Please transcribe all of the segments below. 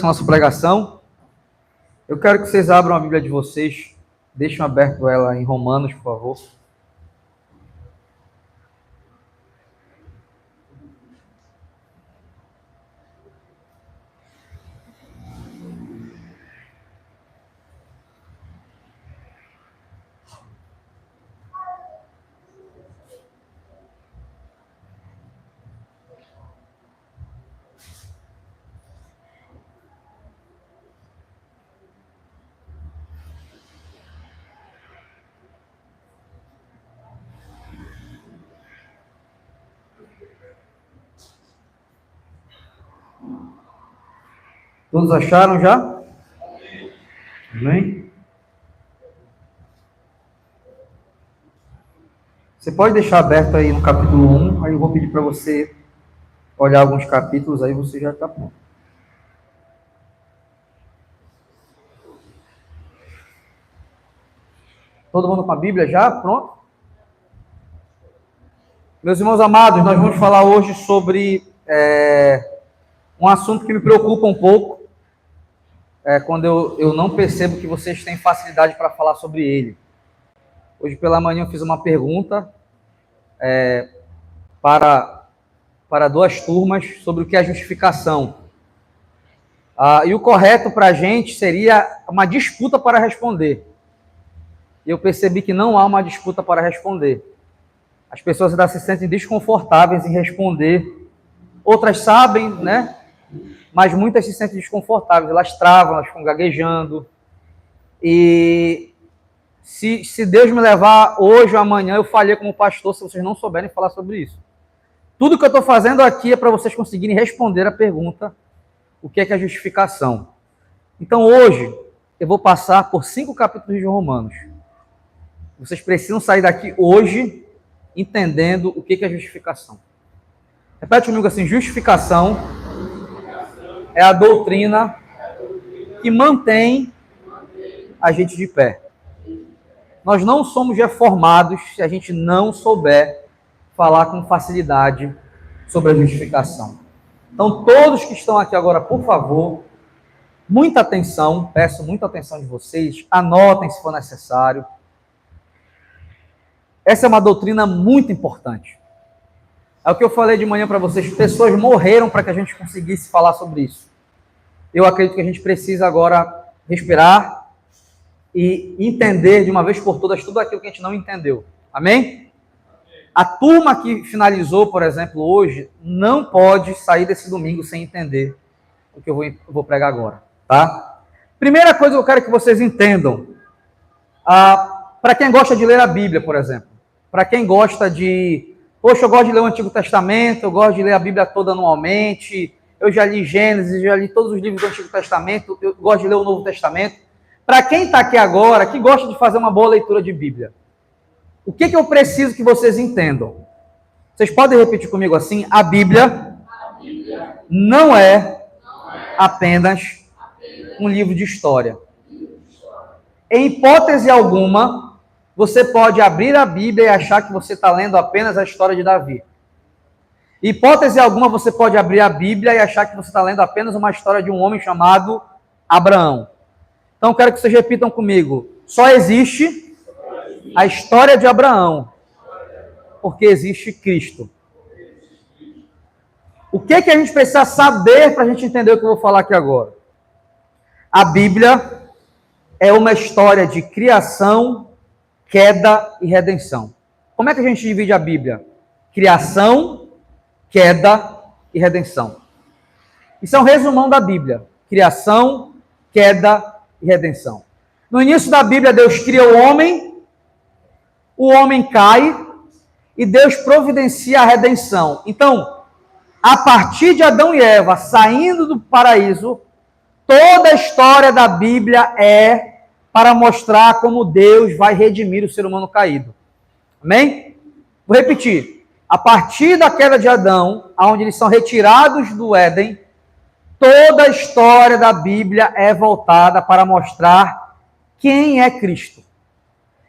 começar a nossa pregação, eu quero que vocês abram a Bíblia de vocês, deixem aberto ela em Romanos, por favor. Todos acharam já? Amém? Você pode deixar aberto aí no capítulo 1, aí eu vou pedir para você olhar alguns capítulos, aí você já está pronto. Todo mundo com a Bíblia já? Pronto? Meus irmãos amados, nós vamos falar hoje sobre um assunto que me preocupa um pouco, quando eu não percebo que vocês têm facilidade para falar sobre ele. Hoje pela manhã eu fiz uma pergunta para duas turmas sobre o que é justificação. E o correto para a gente seria uma disputa para responder. E eu percebi que não há uma disputa para responder. As pessoas ainda se sentem desconfortáveis em responder. Outras sabem, né? Mas muitas se sentem desconfortáveis. Elas travam, elas ficam gaguejando. E se Deus me levar hoje ou amanhã, eu falhei como pastor, se vocês não souberem falar sobre isso. Tudo que eu estou fazendo aqui é para vocês conseguirem responder a pergunta: o que é a justificação? Então hoje, eu vou passar por 5 capítulos de Romanos. Vocês precisam sair daqui hoje entendendo o que é justificação. Repete comigo assim: justificação é a doutrina que mantém a gente de pé. Nós não somos reformados se a gente não souber falar com facilidade sobre a justificação. Então, todos que estão aqui agora, por favor, muita atenção, peço muita atenção de vocês, anotem se for necessário. Essa é uma doutrina muito importante. É o que eu falei de manhã para vocês, pessoas morreram para que a gente conseguisse falar sobre isso. Eu acredito que a gente precisa agora respirar e entender de uma vez por todas tudo aquilo que a gente não entendeu. Amém? A turma que finalizou, por exemplo, hoje, não pode sair desse domingo sem entender o que eu vou pregar agora, tá? Primeira coisa que eu quero que vocês entendam, para quem gosta de ler a Bíblia, por exemplo, para quem gosta de... Poxa, eu gosto de ler o Antigo Testamento, eu gosto de ler a Bíblia toda anualmente, eu já li Gênesis, já li todos os livros do Antigo Testamento, eu gosto de ler o Novo Testamento. Para quem está aqui agora, que gosta de fazer uma boa leitura de Bíblia, o que eu preciso que vocês entendam? Vocês podem repetir comigo assim: a Bíblia não é apenas um livro de história. Em hipótese alguma, você pode abrir a Bíblia e achar que você está lendo apenas a história de Davi. Em hipótese alguma, você pode abrir a Bíblia e achar que você está lendo apenas uma história de um homem chamado Abraão. Então, eu quero que vocês repitam comigo: só existe a história de Abraão, porque existe Cristo. O que a gente precisa saber para a gente entender o que eu vou falar aqui agora? A Bíblia é uma história de criação, queda e redenção. Como é que a gente divide a Bíblia? Criação, queda e redenção. Isso é um resumão da Bíblia. Criação, queda e redenção. No início da Bíblia, Deus cria o homem cai e Deus providencia a redenção. Então, a partir de Adão e Eva saindo do paraíso, toda a história da Bíblia é para mostrar como Deus vai redimir o ser humano caído. Amém? Vou repetir. A partir da queda de Adão, onde eles são retirados do Éden, toda a história da Bíblia é voltada para mostrar quem é Cristo.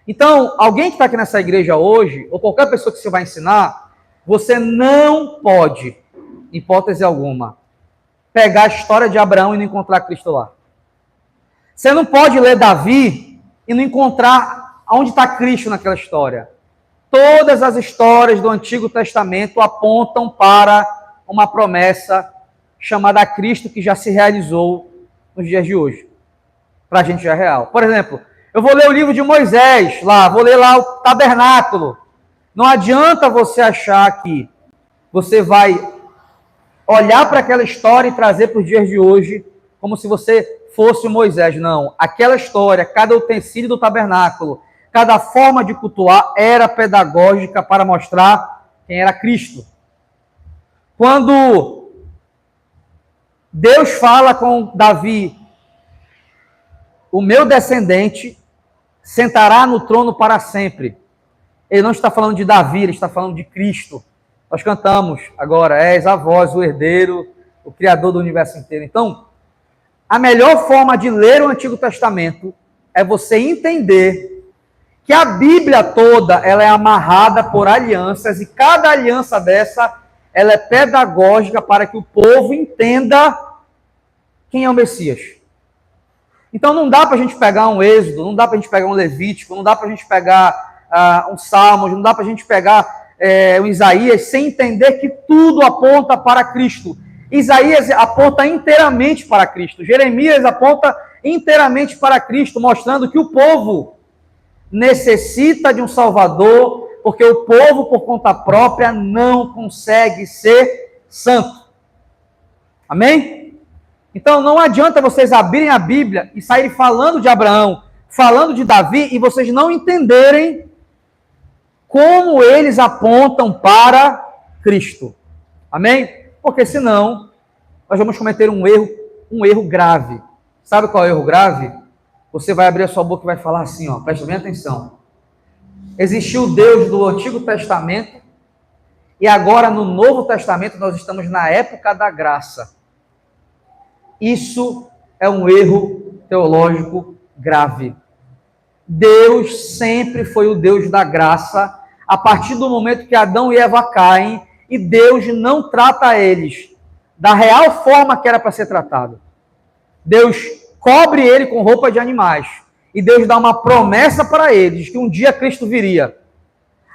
Então, alguém que está aqui nessa igreja hoje, ou qualquer pessoa que você vai ensinar, você não pode, em hipótese alguma, pegar a história de Abraão e não encontrar Cristo lá. Você não pode ler Davi e não encontrar onde está Cristo naquela história. Todas as histórias do Antigo Testamento apontam para uma promessa chamada Cristo que já se realizou nos dias de hoje. Para a gente já é real. Por exemplo, eu vou ler o livro de Moisés lá, vou ler lá o tabernáculo. Não adianta você achar que você vai olhar para aquela história e trazer para os dias de hoje como se você fosse Moisés. Não. Aquela história, cada utensílio do tabernáculo, cada forma de cultuar era pedagógica para mostrar quem era Cristo. Quando Deus fala com Davi, o meu descendente sentará no trono para sempre. Ele não está falando de Davi, ele está falando de Cristo. Nós cantamos agora, és a voz, o herdeiro, o criador do universo inteiro. Então, a melhor forma de ler o Antigo Testamento é você entender que a Bíblia toda ela é amarrada por alianças e cada aliança dessa ela é pedagógica para que o povo entenda quem é o Messias. Então não dá para a gente pegar um Êxodo, não dá para a gente pegar um Levítico, não dá para a gente pegar um Salmos, não dá para a gente pegar o Isaías sem entender que tudo aponta para Cristo. Isaías aponta inteiramente para Cristo. Jeremias aponta inteiramente para Cristo, mostrando que o povo necessita de um Salvador, porque o povo, por conta própria, não consegue ser santo. Amém? Então, não adianta vocês abrirem a Bíblia e saírem falando de Abraão, falando de Davi, e vocês não entenderem como eles apontam para Cristo. Amém? Porque senão, nós vamos cometer um erro grave. Sabe qual é o erro grave? Você vai abrir a sua boca e vai falar assim, ó, presta bem atenção. Existiu o Deus do Antigo Testamento e agora no Novo Testamento nós estamos na época da graça. Isso é um erro teológico grave. Deus sempre foi o Deus da graça a partir do momento que Adão e Eva caem e Deus não trata eles da real forma que era para ser tratado. Deus cobre ele com roupa de animais. E Deus dá uma promessa para eles, que um dia Cristo viria.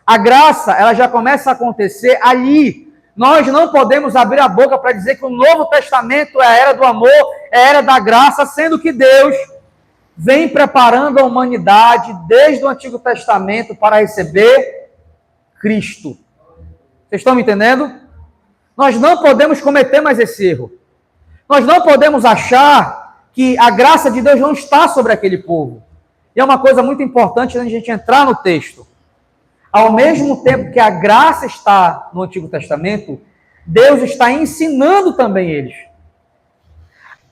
A graça, ela já começa a acontecer ali. Nós não podemos abrir a boca para dizer que o Novo Testamento é a era do amor, é a era da graça, sendo que Deus vem preparando a humanidade desde o Antigo Testamento para receber Cristo. Vocês estão me entendendo? Nós não podemos cometer mais esse erro. Nós não podemos achar que a graça de Deus não está sobre aquele povo. E é uma coisa muito importante antes de a gente entrar no texto. Ao mesmo tempo que a graça está no Antigo Testamento, Deus está ensinando também eles.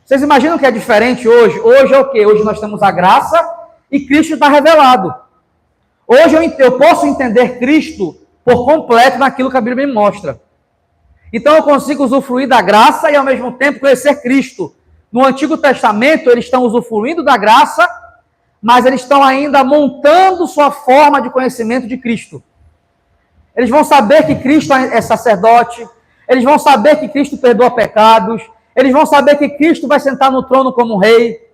Vocês imaginam que é diferente hoje? Hoje é o quê? Hoje nós temos a graça e Cristo está revelado. Hoje eu posso entender Cristo por completo naquilo que a Bíblia me mostra. Então eu consigo usufruir da graça e ao mesmo tempo conhecer Cristo. No Antigo Testamento, eles estão usufruindo da graça, mas eles estão ainda montando sua forma de conhecimento de Cristo. Eles vão saber que Cristo é sacerdote, eles vão saber que Cristo perdoa pecados, eles vão saber que Cristo vai sentar no trono como rei.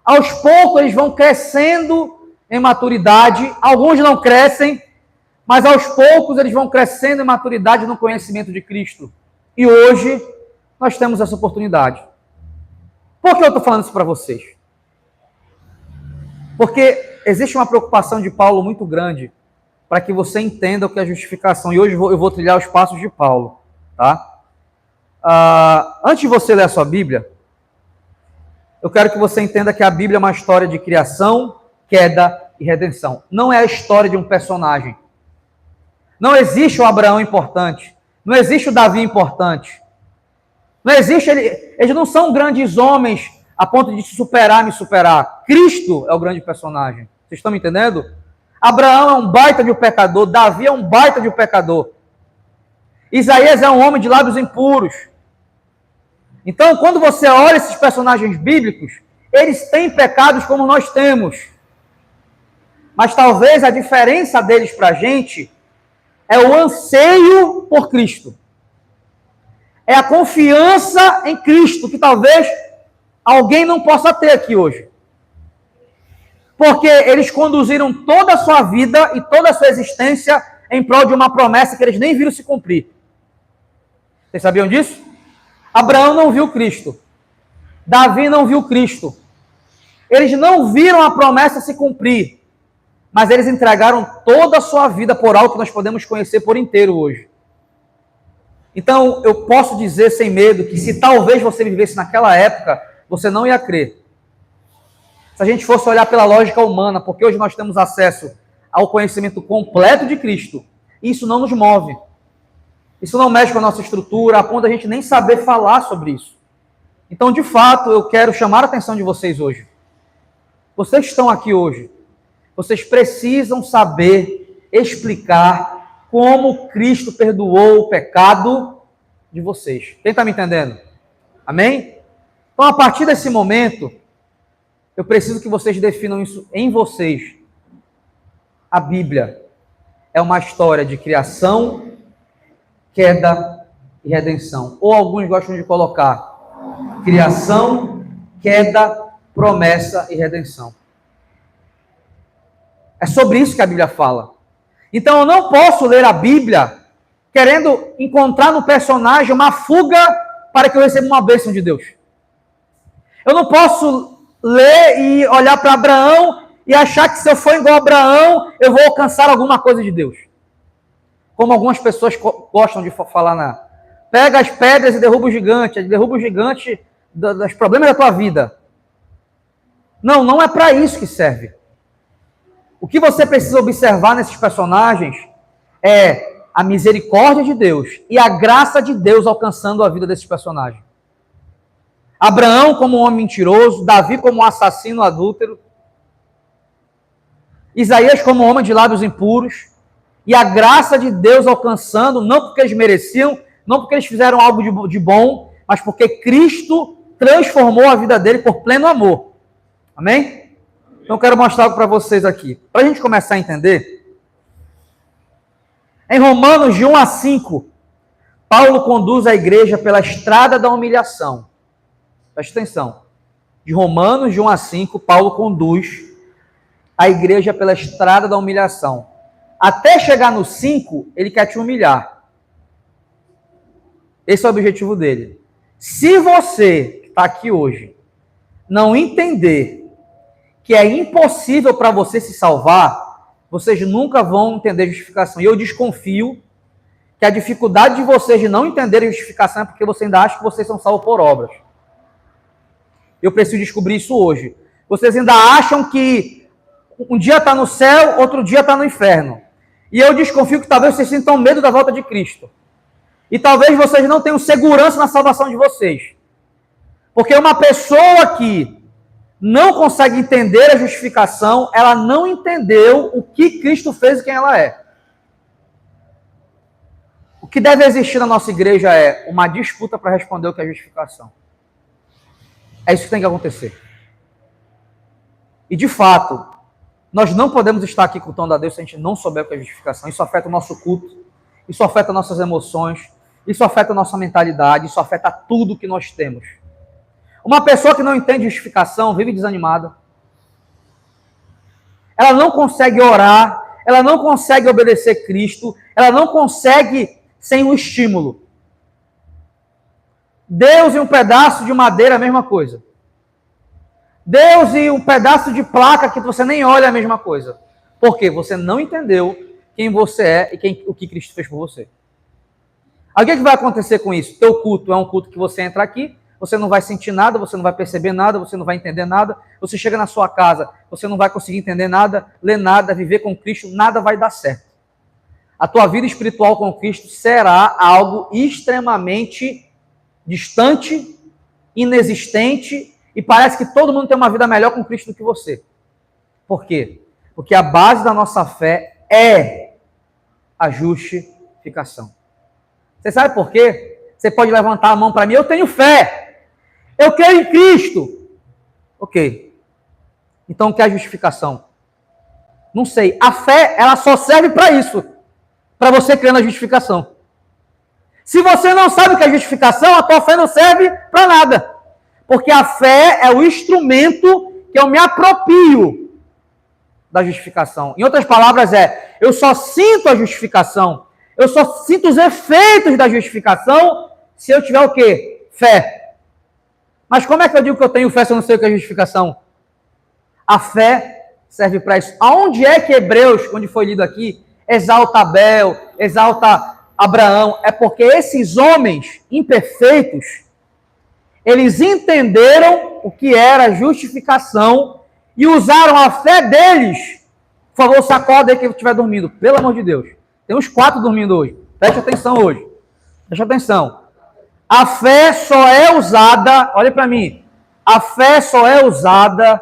Aos poucos, eles vão crescendo em maturidade, alguns não crescem, mas aos poucos eles vão crescendo em maturidade no conhecimento de Cristo. E hoje, nós temos essa oportunidade. Por que eu estou falando isso para vocês? Porque existe uma preocupação de Paulo muito grande para que você entenda o que é justificação. E hoje eu vou trilhar os passos de Paulo. Tá? Antes de você ler a sua Bíblia, eu quero que você entenda que a Bíblia é uma história de criação, queda e redenção. Não é a história de um personagem. Não existe o Abraão importante. Não existe o Davi importante. Não existe, eles não são grandes homens a ponto de me superar. Cristo é o grande personagem. Vocês estão me entendendo? Abraão é um baita de um pecador. Davi é um baita de um pecador. Isaías é um homem de lábios impuros. Então, quando você olha esses personagens bíblicos, eles têm pecados como nós temos. Mas talvez a diferença deles para a gente é o anseio por Cristo. é a confiança em Cristo, que talvez alguém não possa ter aqui hoje. Porque eles conduziram toda a sua vida e toda a sua existência em prol de uma promessa que eles nem viram se cumprir. Vocês sabiam disso? Abraão não viu Cristo. Davi não viu Cristo. Eles não viram a promessa se cumprir. Mas eles entregaram toda a sua vida por algo que nós podemos conhecer por inteiro hoje. Então, eu posso dizer sem medo que se talvez você vivesse naquela época, você não ia crer. Se a gente fosse olhar pela lógica humana, porque hoje nós temos acesso ao conhecimento completo de Cristo, isso não nos move. Isso não mexe com a nossa estrutura, a ponto de a gente nem saber falar sobre isso. Então, de fato, eu quero chamar a atenção de vocês hoje. Vocês estão aqui hoje. Vocês precisam saber explicar como Cristo perdoou o pecado de vocês. Quem está me entendendo? Amém? Então, a partir desse momento, eu preciso que vocês definam isso em vocês. A Bíblia é uma história de criação, queda e redenção. Ou alguns gostam de colocar criação, queda, promessa e redenção. É sobre isso que a Bíblia fala. Então eu não posso ler a Bíblia querendo encontrar no personagem uma fuga para que eu receba uma bênção de Deus. Eu não posso ler e olhar para Abraão e achar que se eu for igual a Abraão, eu vou alcançar alguma coisa de Deus. Como algumas pessoas gostam de falar pega as pedras e derruba o gigante dos problemas da tua vida. Não, não é para isso que serve. O que você precisa observar nesses personagens é a misericórdia de Deus e a graça de Deus alcançando a vida desses personagens. Abraão como um homem mentiroso, Davi como um assassino adúltero, Isaías como um homem de lábios impuros, e a graça de Deus alcançando, não porque eles mereciam, não porque eles fizeram algo de bom, mas porque Cristo transformou a vida dele por pleno amor. Amém? Então eu quero mostrar algo para vocês aqui. Para a gente começar a entender, em Romanos de 1 a 5, Paulo conduz a igreja pela estrada da humilhação. Presta atenção. De Romanos de 1 a 5, Paulo conduz a igreja pela estrada da humilhação. Até chegar no 5, ele quer te humilhar. Esse é o objetivo dele. Se você, que está aqui hoje, não entender que é impossível para você se salvar, vocês nunca vão entender justificação. E eu desconfio que a dificuldade de vocês de não entenderem justificação é porque você ainda acha que vocês são salvos por obras. Eu preciso descobrir isso hoje. Vocês ainda acham que um dia está no céu, outro dia está no inferno. E eu desconfio que talvez vocês sintam medo da volta de Cristo. E talvez vocês não tenham segurança na salvação de vocês. Porque uma pessoa que não consegue entender a justificação, ela não entendeu o que Cristo fez e quem ela é. O que deve existir na nossa igreja é uma disputa para responder o que é justificação. É isso que tem que acontecer. E de fato, nós não podemos estar aqui cultuando a Deus se a gente não souber o que é justificação. Isso afeta o nosso culto, isso afeta nossas emoções, isso afeta a nossa mentalidade, isso afeta tudo que nós temos. Uma pessoa que não entende justificação vive desanimada. Ela não consegue orar, ela não consegue obedecer Cristo, ela não consegue sem um estímulo. Deus e um pedaço de madeira, a mesma coisa. Deus e um pedaço de placa que você nem olha, a mesma coisa. Por quê? Você não entendeu quem você é e o que Cristo fez por você. Aí o que vai acontecer com isso? Teu culto é um culto que você entra aqui, você não vai sentir nada, você não vai perceber nada, você não vai entender nada. Você chega na sua casa, você não vai conseguir entender nada, ler nada, viver com Cristo, nada vai dar certo. A tua vida espiritual com Cristo será algo extremamente distante, inexistente, e parece que todo mundo tem uma vida melhor com Cristo do que você. Por quê? Porque a base da nossa fé é a justificação. Você sabe por quê? Você pode levantar a mão para mim, eu tenho fé. Eu creio em Cristo. Ok. Então, o que é a justificação? Não sei. A fé, ela só serve para isso. Para você crer na justificação. Se você não sabe o que é justificação, a tua fé não serve para nada. Porque a fé é o instrumento que eu me aproprio da justificação. Em outras palavras, eu só sinto a justificação, eu só sinto os efeitos da justificação se eu tiver o quê? Fé. Mas como é que eu digo que eu tenho fé se eu não sei o que é justificação? A fé serve para isso. Aonde é que Hebreus, onde foi lido aqui, exalta Abel, exalta Abraão? É porque esses homens imperfeitos, eles entenderam o que era justificação e usaram a fé deles. Por favor, sacode aí quem estiver dormindo. Pelo amor de Deus. Tem uns 4 dormindo hoje. Preste atenção hoje. Preste atenção. A fé só é usada, olha para mim, a fé só é usada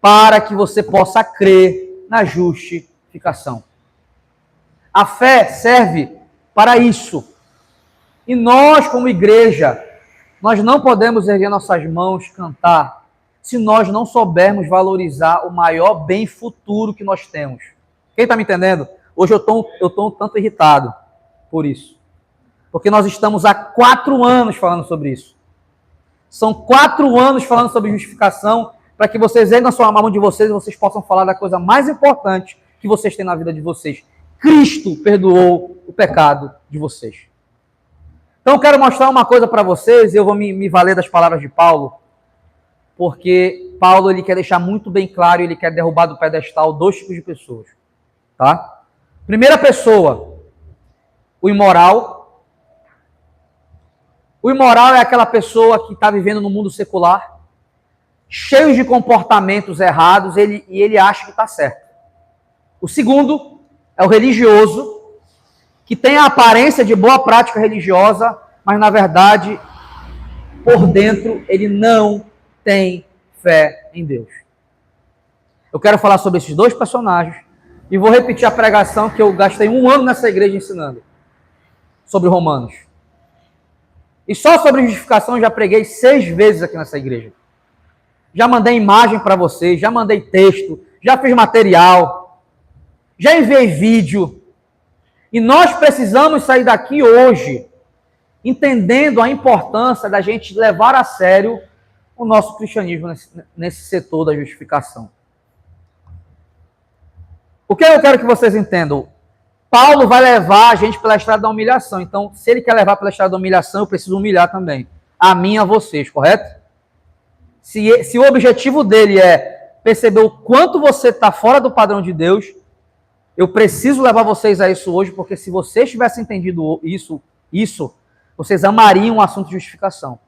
para que você possa crer na justificação. A fé serve para isso. E nós, como igreja, nós não podemos erguer nossas mãos, cantar, se nós não soubermos valorizar o maior bem futuro que nós temos. Quem está me entendendo? Hoje eu estou um tanto irritado por isso. Porque nós estamos há 4 anos falando sobre isso. São 4 anos falando sobre justificação, para que vocês erguam a sua mão de vocês e vocês possam falar da coisa mais importante que vocês têm na vida de vocês. Cristo perdoou o pecado de vocês. Então eu quero mostrar uma coisa para vocês, e eu vou me valer das palavras de Paulo, porque Paulo ele quer deixar muito bem claro, ele quer derrubar do pedestal 2 tipos de pessoas. Tá? Primeira pessoa, o imoral. O imoral é aquela pessoa que está vivendo no mundo secular, cheio de comportamentos errados, e ele acha que está certo. O segundo é o religioso, que tem a aparência de boa prática religiosa, mas na verdade, por dentro, ele não tem fé em Deus. Eu quero falar sobre esses 2 personagens e vou repetir a pregação que eu gastei 1 ano nessa igreja ensinando, sobre Romanos. E só sobre justificação eu já preguei 6 vezes aqui nessa igreja. Já mandei imagem para vocês, já mandei texto, já fiz material, já enviei vídeo. E nós precisamos sair daqui hoje entendendo a importância da gente levar a sério o nosso cristianismo nesse setor da justificação. O que eu quero que vocês entendam? Paulo vai levar a gente pela estrada da humilhação. Então, se ele quer levar pela estrada da humilhação, eu preciso humilhar também. A mim e a vocês, correto? Se o objetivo dele é perceber o quanto você está fora do padrão de Deus, eu preciso levar vocês a isso hoje, porque se vocês tivessem entendido isso, vocês amariam o assunto de justificação.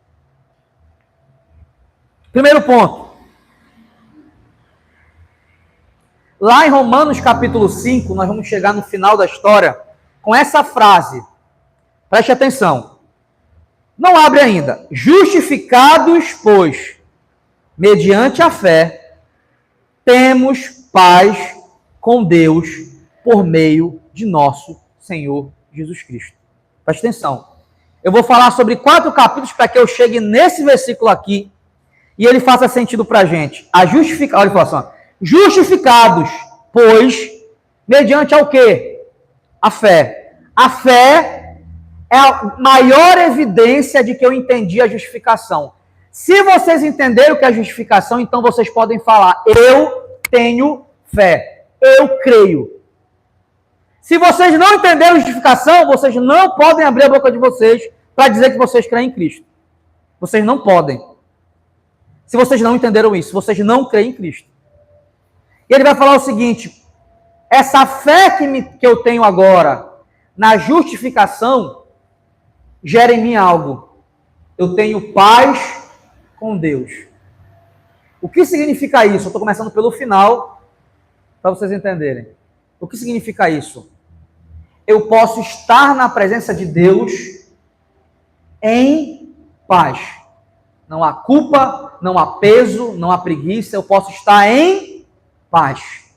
Primeiro ponto. Lá em Romanos capítulo 5, nós vamos chegar no final da história com essa frase. Preste atenção. Não abre ainda. Justificados, pois, mediante a fé, temos paz com Deus por meio de nosso Senhor Jesus Cristo. Preste atenção. Eu vou falar sobre 4 capítulos para que eu chegue nesse versículo aqui e ele faça sentido para a gente. Olha ele falou assim, justificados, pois, mediante ao quê? A fé. A fé é a maior evidência de que eu entendi a justificação. Se vocês entenderam o que é justificação, então vocês podem falar, eu tenho fé, eu creio. Se vocês não entenderam a justificação, vocês não podem abrir a boca de vocês para dizer que vocês creem em Cristo. Vocês não podem. Se vocês não entenderam isso, vocês não creem em Cristo. E ele vai falar o seguinte, essa fé que eu tenho agora na justificação gera em mim algo. Eu tenho paz com Deus. O que significa isso? Eu estou começando pelo final, para vocês entenderem. O que significa isso? Eu posso estar na presença de Deus em paz. Não há culpa, não há peso, não há preguiça. Eu posso estar em paz.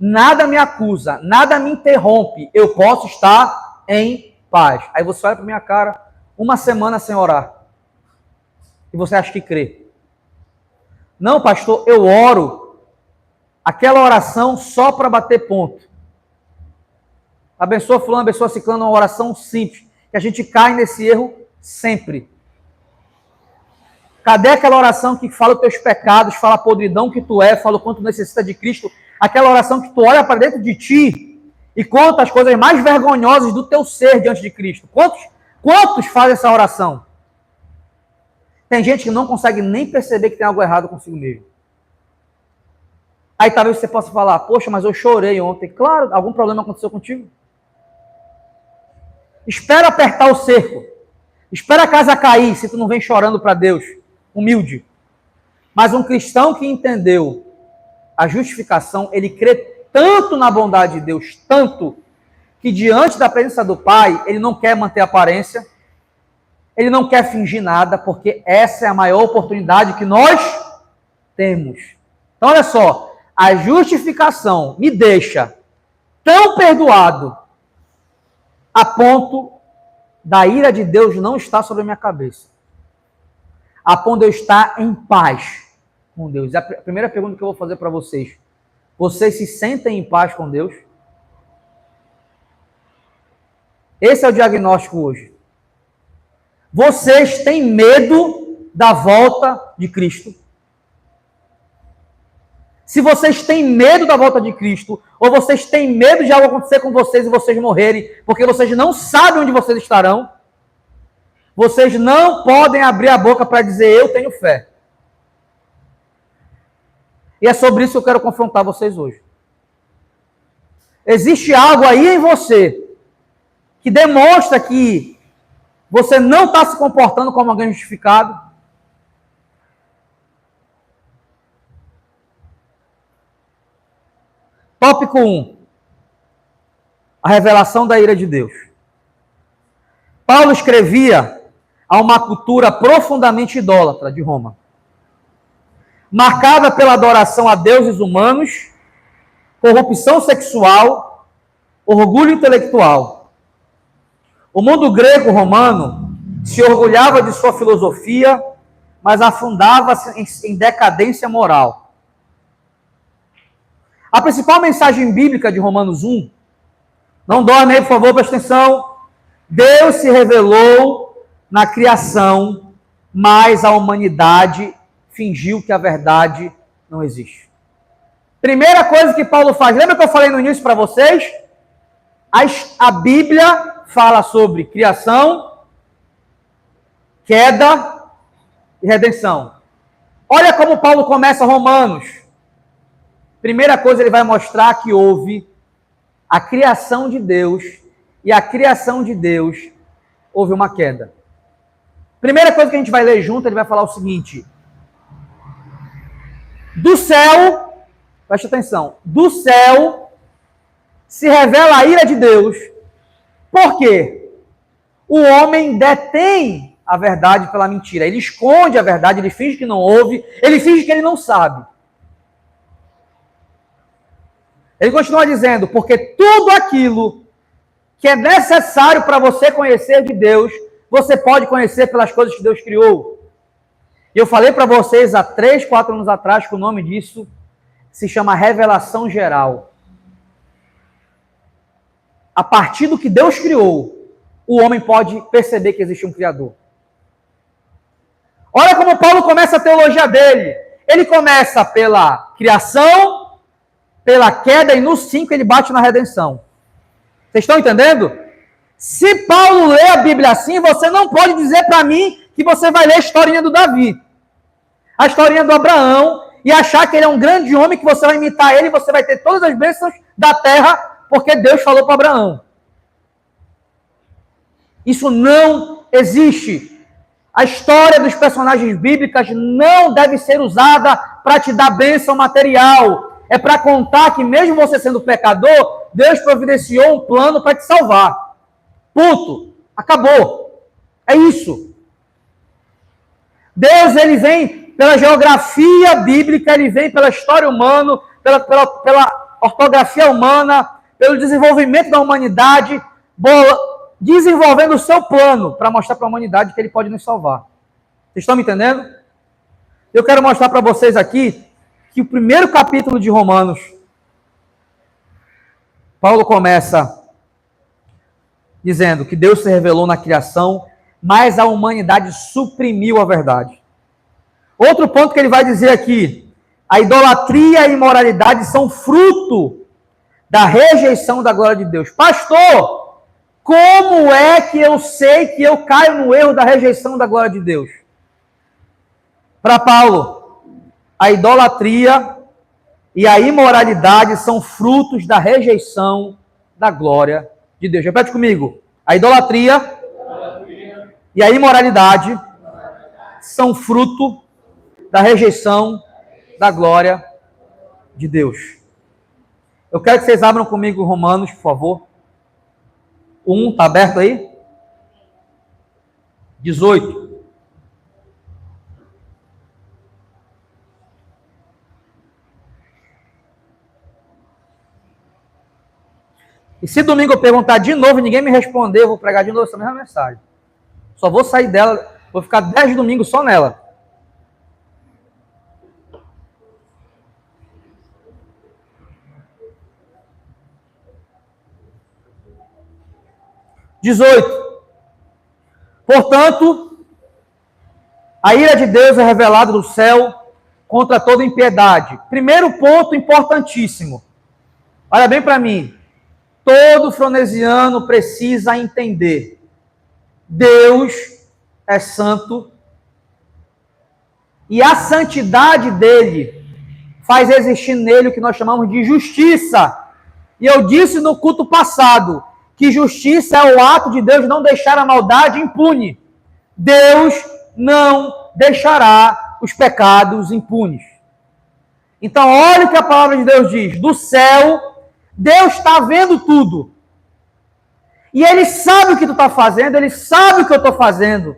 Nada me acusa, nada me interrompe. Eu posso estar em paz. Aí você olha para minha cara, 1 semana sem orar. E você acha que crê. Não, pastor, eu oro aquela oração só para bater ponto. Abençoa fulano, abençoa ciclano, uma oração simples. que a gente cai nesse erro sempre. Cadê aquela oração que fala os teus pecados, fala a podridão que tu é, fala o quanto necessita de Cristo? Aquela oração que tu olha para dentro de ti e conta as coisas mais vergonhosas do teu ser diante de Cristo. Quantos fazem essa oração? Tem gente que não consegue nem perceber que tem algo errado consigo mesmo. Aí talvez você possa falar, poxa, mas eu chorei ontem. Claro, algum problema aconteceu contigo. Espera apertar o cerco. Espera a casa cair, se tu não vem chorando para Deus. Humilde. Mas um cristão que entendeu a justificação, ele crê tanto na bondade de Deus, tanto, que diante da presença do Pai, ele não quer manter aparência, ele não quer fingir nada, porque essa é a maior oportunidade que nós temos. Então, olha só. A justificação me deixa tão perdoado a ponto da ira de Deus não estar sobre a minha cabeça. A ponto de eu estar em paz com Deus. A primeira pergunta que eu vou fazer para vocês. Vocês se sentem em paz com Deus? Esse é o diagnóstico hoje. Vocês têm medo da volta de Cristo? Se vocês têm medo da volta de Cristo, ou vocês têm medo de algo acontecer com vocês e vocês morrerem, porque vocês não sabem onde vocês estarão, vocês não podem abrir a boca para dizer, eu tenho fé. E é sobre isso que eu quero confrontar vocês hoje. Existe algo aí em você que demonstra que você não está se comportando como alguém justificado? Tópico 1. A revelação da ira de Deus. Paulo escrevia a uma cultura profundamente idólatra de Roma, marcada pela adoração a deuses humanos, corrupção sexual, orgulho intelectual. O mundo grego-romano se orgulhava de sua filosofia, mas afundava-se em decadência moral. A principal mensagem bíblica de Romanos 1, não dorme aí, por favor, presta atenção. Deus se revelou na criação, mas a humanidade fingiu que a verdade não existe. Primeira coisa que Paulo faz, lembra que eu falei no início para vocês? A Bíblia fala sobre criação, queda e redenção. Olha como Paulo começa Romanos. Primeira coisa, ele vai mostrar que houve a criação de Deus, e a criação de Deus houve uma queda. Primeira coisa que a gente vai ler junto, ele vai falar o seguinte: do céu, preste atenção, do céu se revela a ira de Deus. Por quê? O homem detém a verdade pela mentira, ele esconde a verdade, ele finge que não ouve, ele finge que ele não sabe. Ele continua dizendo, porque tudo aquilo que é necessário para você conhecer de Deus, você pode conhecer pelas coisas que Deus criou. E eu falei para vocês há 3, 4 anos atrás que o nome disso se chama revelação geral. A partir do que Deus criou, o homem pode perceber que existe um Criador. Olha como Paulo começa a teologia dele. Ele começa pela criação, pela queda, e no 5 ele bate na redenção. Vocês estão entendendo? Se Paulo lê a Bíblia assim, você não pode dizer para mim que você vai ler a historinha do Davi, a historinha do Abraão, e achar que ele é um grande homem, que você vai imitar ele e você vai ter todas as bênçãos da terra, porque Deus falou para Abraão. Isso não existe. A história dos personagens bíblicos não deve ser usada para te dar bênção material. É para contar que mesmo você sendo pecador, Deus providenciou um plano para te salvar. Ponto. Acabou. É isso. Deus, ele vem pela geografia bíblica, ele vem pela história humana, pela ortografia humana, pelo desenvolvimento da humanidade, desenvolvendo o seu plano para mostrar para a humanidade que ele pode nos salvar. Vocês estão me entendendo? Eu quero mostrar para vocês aqui que o primeiro capítulo de Romanos, Paulo começa dizendo que Deus se revelou na criação, mas a humanidade suprimiu a verdade. Outro ponto que ele vai dizer aqui, a idolatria e a imoralidade são fruto da rejeição da glória de Deus. Pastor, como é que eu sei que eu caio no erro da rejeição da glória de Deus? Para Paulo, a idolatria e a imoralidade são frutos da rejeição da glória de Deus. Repete comigo. A idolatria e a imoralidade são fruto da rejeição da glória de Deus. Eu quero que vocês abram comigo Romanos, por favor. 1, está aberto aí? 18. E se domingo eu perguntar de novo e ninguém me responder, eu vou pregar de novo essa mesma mensagem. Só vou sair dela, vou ficar 10 domingos só nela. Portanto, a ira de Deus é revelada do céu contra toda impiedade. Primeiro ponto importantíssimo. Olha bem para mim. Todo fronesiano precisa entender. Deus é santo e a santidade dele faz existir nele o que nós chamamos de justiça. E eu disse no culto passado que justiça é o ato de Deus não deixar a maldade impune. Deus não deixará os pecados impunes. Então, olha o que a palavra de Deus diz. Do céu, Deus está vendo tudo. E Ele sabe o que tu está fazendo, Ele sabe o que eu estou fazendo.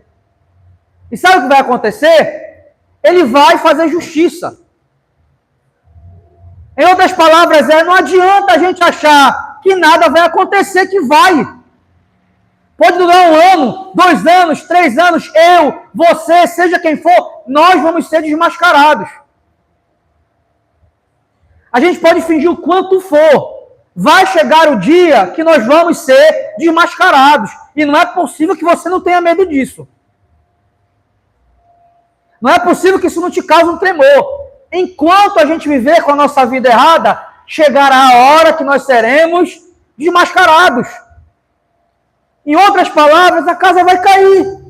E sabe o que vai acontecer? Ele vai fazer justiça. Em outras palavras, não adianta a gente achar que nada vai acontecer, que vai. Pode durar 1 ano, 2 anos, 3 anos, eu, você, seja quem for, nós vamos ser desmascarados. A gente pode fingir o quanto for. Vai chegar o dia que nós vamos ser desmascarados. E não é possível que você não tenha medo disso. Não é possível que isso não te cause um tremor. Enquanto a gente viver com a nossa vida errada, chegará a hora que nós seremos desmascarados. Em outras palavras, a casa vai cair.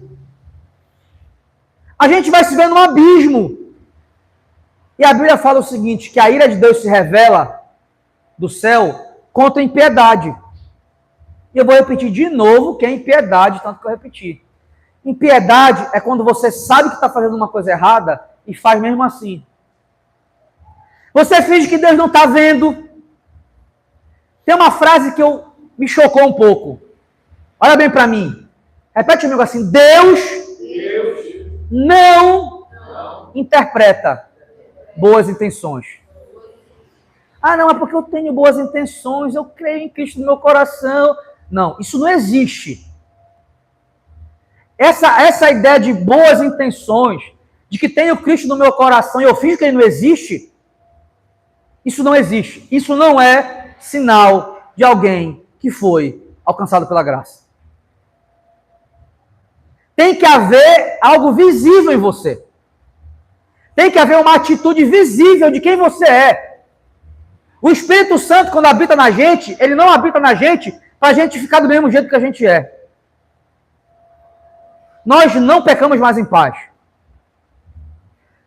A gente vai se ver num abismo. E a Bíblia fala o seguinte, que a ira de Deus se revela do céu contra a impiedade. E eu vou repetir de novo que é impiedade, tanto que eu repeti. Impiedade é quando você sabe que está fazendo uma coisa errada e faz mesmo assim. Você finge que Deus não está vendo. Tem uma frase que me chocou um pouco. Olha bem para mim. Repete comigo assim. Deus não interpreta boas intenções. Ah, não, é porque eu tenho boas intenções, eu creio em Cristo no meu coração. Não, isso não existe. Essa ideia de boas intenções, de que tenho Cristo no meu coração e eu finjo que ele não existe, isso não existe. Isso não é sinal de alguém que foi alcançado pela graça. Tem que haver algo visível em você. Tem que haver uma atitude visível de quem você é. O Espírito Santo, quando habita na gente, ele não habita na gente para a gente ficar do mesmo jeito que a gente é. Nós não pecamos mais em paz.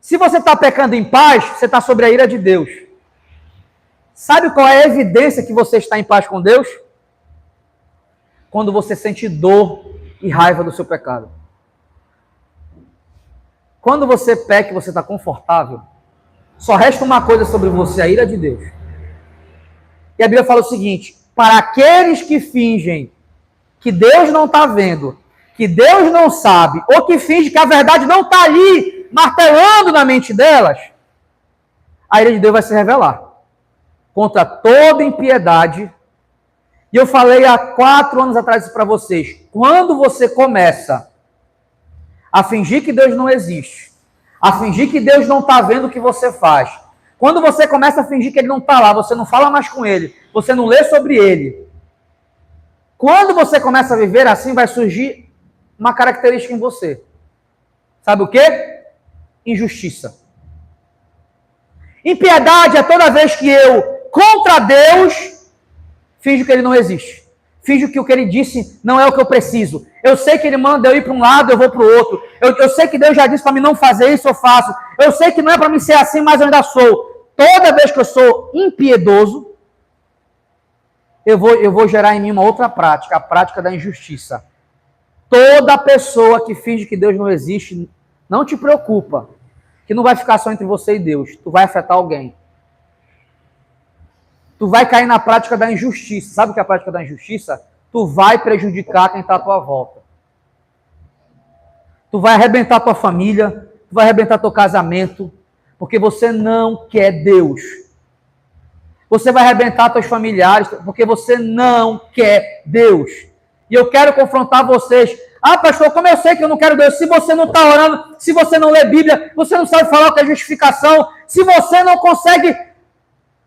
Se você está pecando em paz, você está sob a ira de Deus. Sabe qual é a evidência que você está em paz com Deus? Quando você sente dor e raiva do seu pecado. Quando você peca e você está confortável, só resta uma coisa sobre você, a ira de Deus. E a Bíblia fala o seguinte, para aqueles que fingem que Deus não está vendo, que Deus não sabe, ou que fingem que a verdade não está ali, martelando na mente delas, a ira de Deus vai se revelar contra toda impiedade. E eu falei há 4 anos atrás isso para vocês. Quando você começa a fingir que Deus não existe, a fingir que Deus não está vendo o que você faz, quando você começa a fingir que ele não está lá, você não fala mais com ele, você não lê sobre ele, Quando você começa a viver assim, vai surgir uma característica em você. Sabe o quê? Injustiça. Impiedade é toda vez que eu, contra Deus, finjo que ele não existe. Finjo que o que ele disse não é o que eu preciso. Eu sei que ele manda eu ir para um lado, eu vou para o outro. Eu sei que Deus já disse para mim não fazer isso, eu faço. Eu sei que não é para mim ser assim, mas eu ainda sou. Toda vez que eu sou impiedoso, eu vou gerar em mim uma outra prática, a prática da injustiça. Toda pessoa que finge que Deus não existe, não te preocupa, que não vai ficar só entre você e Deus. Tu vai afetar alguém. Tu vai cair na prática da injustiça. Sabe o que é a prática da injustiça? Tu vai prejudicar quem está à tua volta. Tu vai arrebentar tua família, tu vai arrebentar teu casamento, porque você não quer Deus. Você vai arrebentar teus familiares, porque você não quer Deus. E eu quero confrontar vocês. Ah, pastor, como eu sei que eu não quero Deus? Se você não está orando, se você não lê Bíblia, você não sabe falar o que é justificação, se você não consegue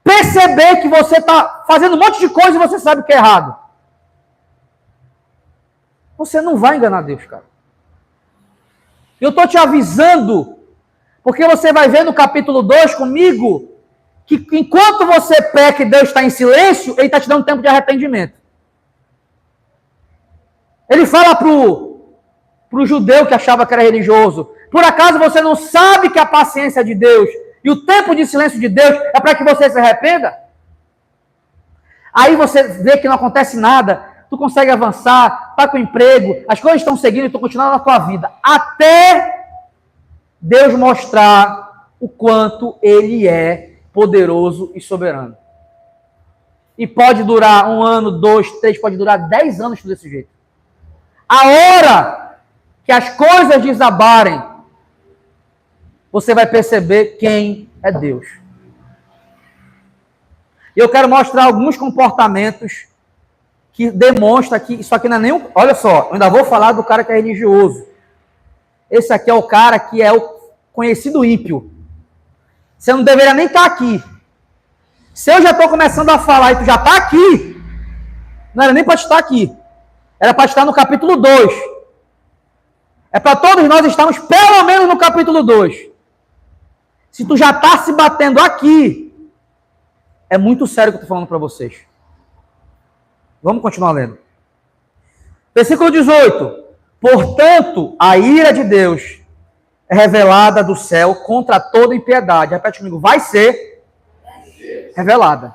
perceber que você está fazendo um monte de coisa e você sabe que é errado, você não vai enganar Deus, cara. Eu estou te avisando, porque você vai ver no capítulo 2 comigo, que enquanto você peca e Deus está em silêncio, ele está te dando tempo de arrependimento. Ele fala para o judeu que achava que era religioso: por acaso você não sabe que a paciência de Deus e o tempo de silêncio de Deus é para que você se arrependa? Aí você vê que não acontece nada, tu consegue avançar, tá com emprego, as coisas estão seguindo e tu continua na tua vida, até Deus mostrar o quanto Ele é poderoso e soberano. E pode durar 1 ano, 2, 3, pode durar 10 anos tudo desse jeito. A hora que as coisas desabarem, você vai perceber quem é Deus. E eu quero mostrar alguns comportamentos que demonstram que isso aqui não é nenhum... Olha só, eu ainda vou falar do cara que é religioso. Esse aqui é o cara que é o conhecido ímpio. Você não deveria nem estar aqui. Se eu já estou começando a falar e tu já está aqui, não era nem para estar aqui. Era para estar no capítulo 2. É para todos nós estarmos pelo menos no capítulo 2. Se tu já está se batendo aqui, é muito sério o que eu estou falando para vocês. Vamos continuar lendo. Versículo 18. Portanto, a ira de Deus é revelada do céu contra toda impiedade. Repete comigo. Vai ser revelada.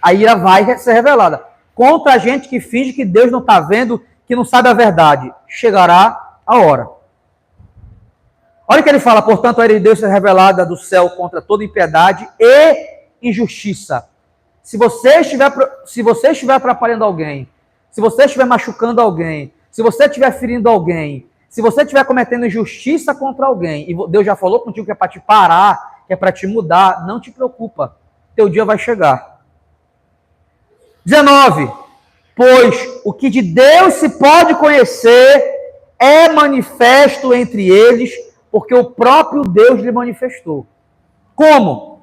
A ira vai ser revelada. Contra a gente que finge que Deus não está vendo, que não sabe a verdade. Chegará a hora. Olha o que ele fala. Portanto, a ira de Deus é revelada do céu contra toda impiedade e injustiça. Se você estiver atrapalhando alguém, se você estiver machucando alguém, se você estiver ferindo alguém, se você estiver cometendo injustiça contra alguém, e Deus já falou contigo que é para te parar, que é para te mudar, não te preocupa. Teu dia vai chegar. 19. Pois o que de Deus se pode conhecer é manifesto entre eles, porque o próprio Deus lhe manifestou. Como?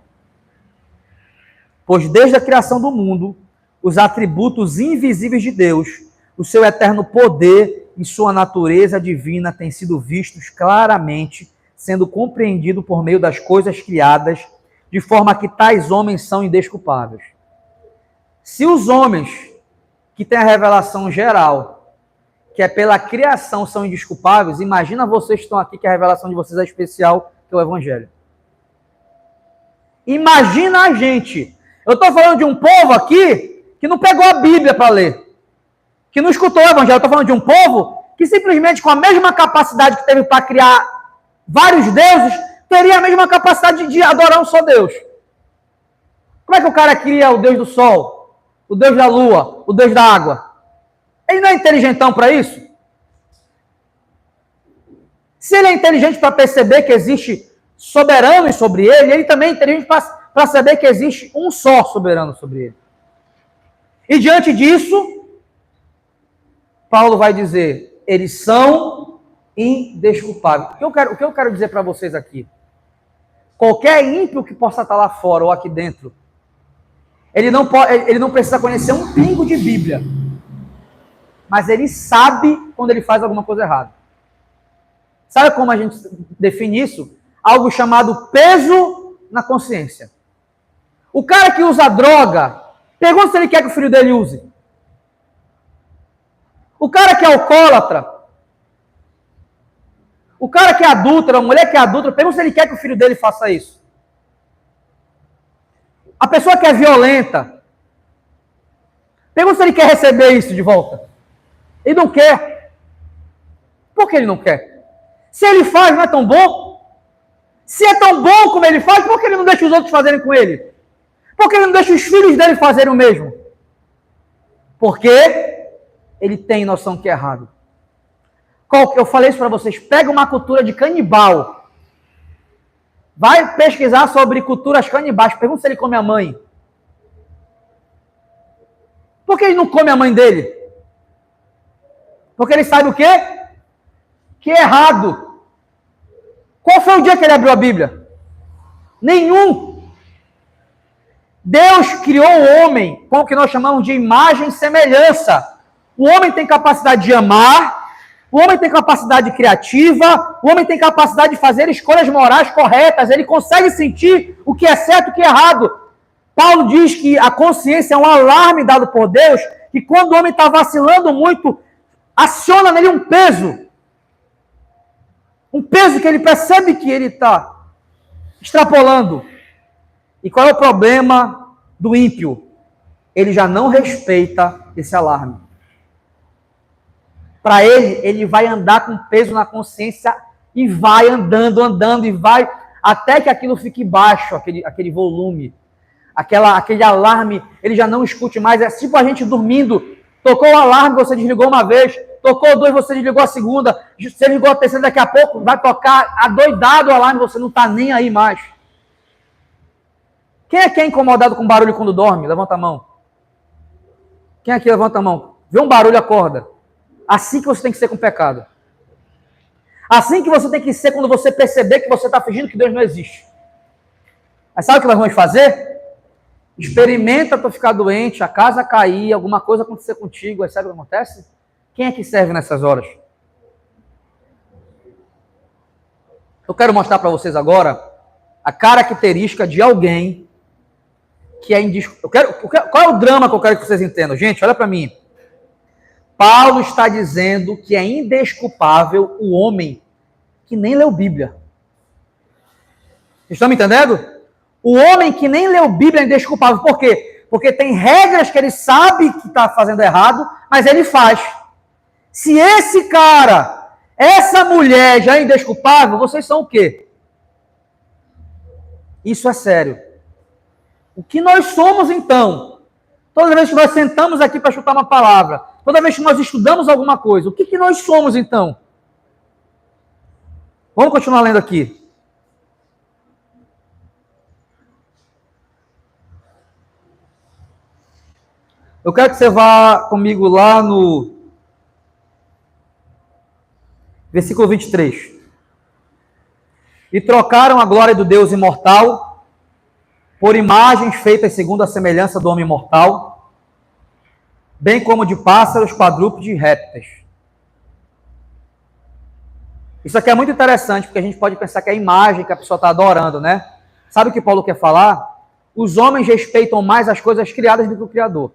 Pois desde a criação do mundo, os atributos invisíveis de Deus, o seu eterno poder e sua natureza divina têm sido vistos claramente, sendo compreendido por meio das coisas criadas, de forma que tais homens são indesculpáveis. Se os homens que têm a revelação geral, que é pela criação, são indesculpáveis, imagina vocês que estão aqui, que a revelação de vocês é especial, que é o Evangelho. Imagina a gente. Eu estou falando de um povo aqui que não pegou a Bíblia para ler, que não escutou o Evangelho. Eu estou falando de um povo que simplesmente com a mesma capacidade que teve para criar vários deuses, teria a mesma capacidade de adorar um só Deus. Como é que o cara cria o Deus do sol, o Deus da lua, o Deus da água? Ele não é inteligentão para isso? Se ele é inteligente para perceber que existe soberanos sobre ele, ele também é inteligente para saber que existe um só soberano sobre ele. E diante disso, Paulo vai dizer, eles são indesculpáveis. O que eu quero dizer para vocês aqui? Qualquer ímpio que possa estar lá fora ou aqui dentro, ele não precisa conhecer um pingo de Bíblia. mas ele sabe quando ele faz alguma coisa errada. Sabe como a gente define isso? Algo chamado peso na consciência. O cara que usa droga, pergunta se ele quer que o filho dele use. O cara que é alcoólatra, o cara que é adúltero, a mulher que é adúltera, pergunta se ele quer que o filho dele faça isso. A pessoa que é violenta, pergunta se ele quer receber isso de volta. Ele não quer. Por que ele não quer? Se ele faz, não é tão bom? Se é tão bom como ele faz, por que ele não deixa os outros fazerem com ele? Por que ele não deixa os filhos dele fazerem o mesmo? Porque ele tem noção que é errado. Eu falei isso para vocês. Pega uma cultura de canibal. Vai pesquisar sobre culturas canibais. Pergunta se ele come a mãe. Por que ele não come a mãe dele? Porque ele sabe o quê? Que é errado. Qual foi o dia que ele abriu a Bíblia? Nenhum. Deus criou o homem com o que nós chamamos de imagem e semelhança. O homem tem capacidade de amar, o homem tem capacidade criativa, o homem tem capacidade de fazer escolhas morais corretas, ele consegue sentir o que é certo e o que é errado. Paulo diz que a consciência é um alarme dado por Deus, que quando o homem está vacilando muito, aciona nele um peso. Um peso que ele percebe que ele está extrapolando. E qual é o problema do ímpio? Ele já não respeita esse alarme. Para ele vai andar com peso na consciência e vai andando e vai até que aquilo fique baixo, aquele volume, aquele alarme, ele já não escute mais. É tipo a gente dormindo, tocou o alarme, você desligou uma vez, tocou dois, você desligou a segunda, você ligou a terceira, daqui a pouco vai tocar adoidado o alarme, você não está nem aí mais. Quem é que é incomodado com barulho quando dorme? Levanta a mão. Quem aqui levanta a mão? Vê um barulho, acorda. Assim que você tem que ser com o pecado. Assim que você tem que ser quando você perceber que você está fingindo que Deus não existe. Mas sabe o que nós vamos fazer? Experimenta tu ficar doente, a casa cair, alguma coisa acontecer contigo. Aí sabe o que acontece? Quem é que serve nessas horas? Eu quero mostrar para vocês agora a característica de alguém que é indiscutível. Qual é o drama que eu quero que vocês entendam? Gente, olha para mim. Paulo está dizendo que é indesculpável o homem que nem leu Bíblia. Vocês estão me entendendo? O homem que nem leu Bíblia é indesculpável. Por quê? Porque tem regras que ele sabe que está fazendo errado, mas ele faz. Se esse cara, essa mulher já é indesculpável, vocês são o quê? Isso é sério. O que nós somos então? Toda vez que nós sentamos aqui para chutar uma palavra, toda vez que nós estudamos alguma coisa, o que nós somos então? Vamos continuar lendo aqui. Eu quero que você vá comigo lá no versículo 23. E trocaram a glória do Deus imortal por imagens feitas segundo a semelhança do homem mortal, bem como de pássaros, quadrúpedes e répteis. Isso aqui é muito interessante, porque a gente pode pensar que é a imagem que a pessoa está adorando, né? Sabe o que Paulo quer falar? Os homens respeitam mais as coisas criadas do que o Criador.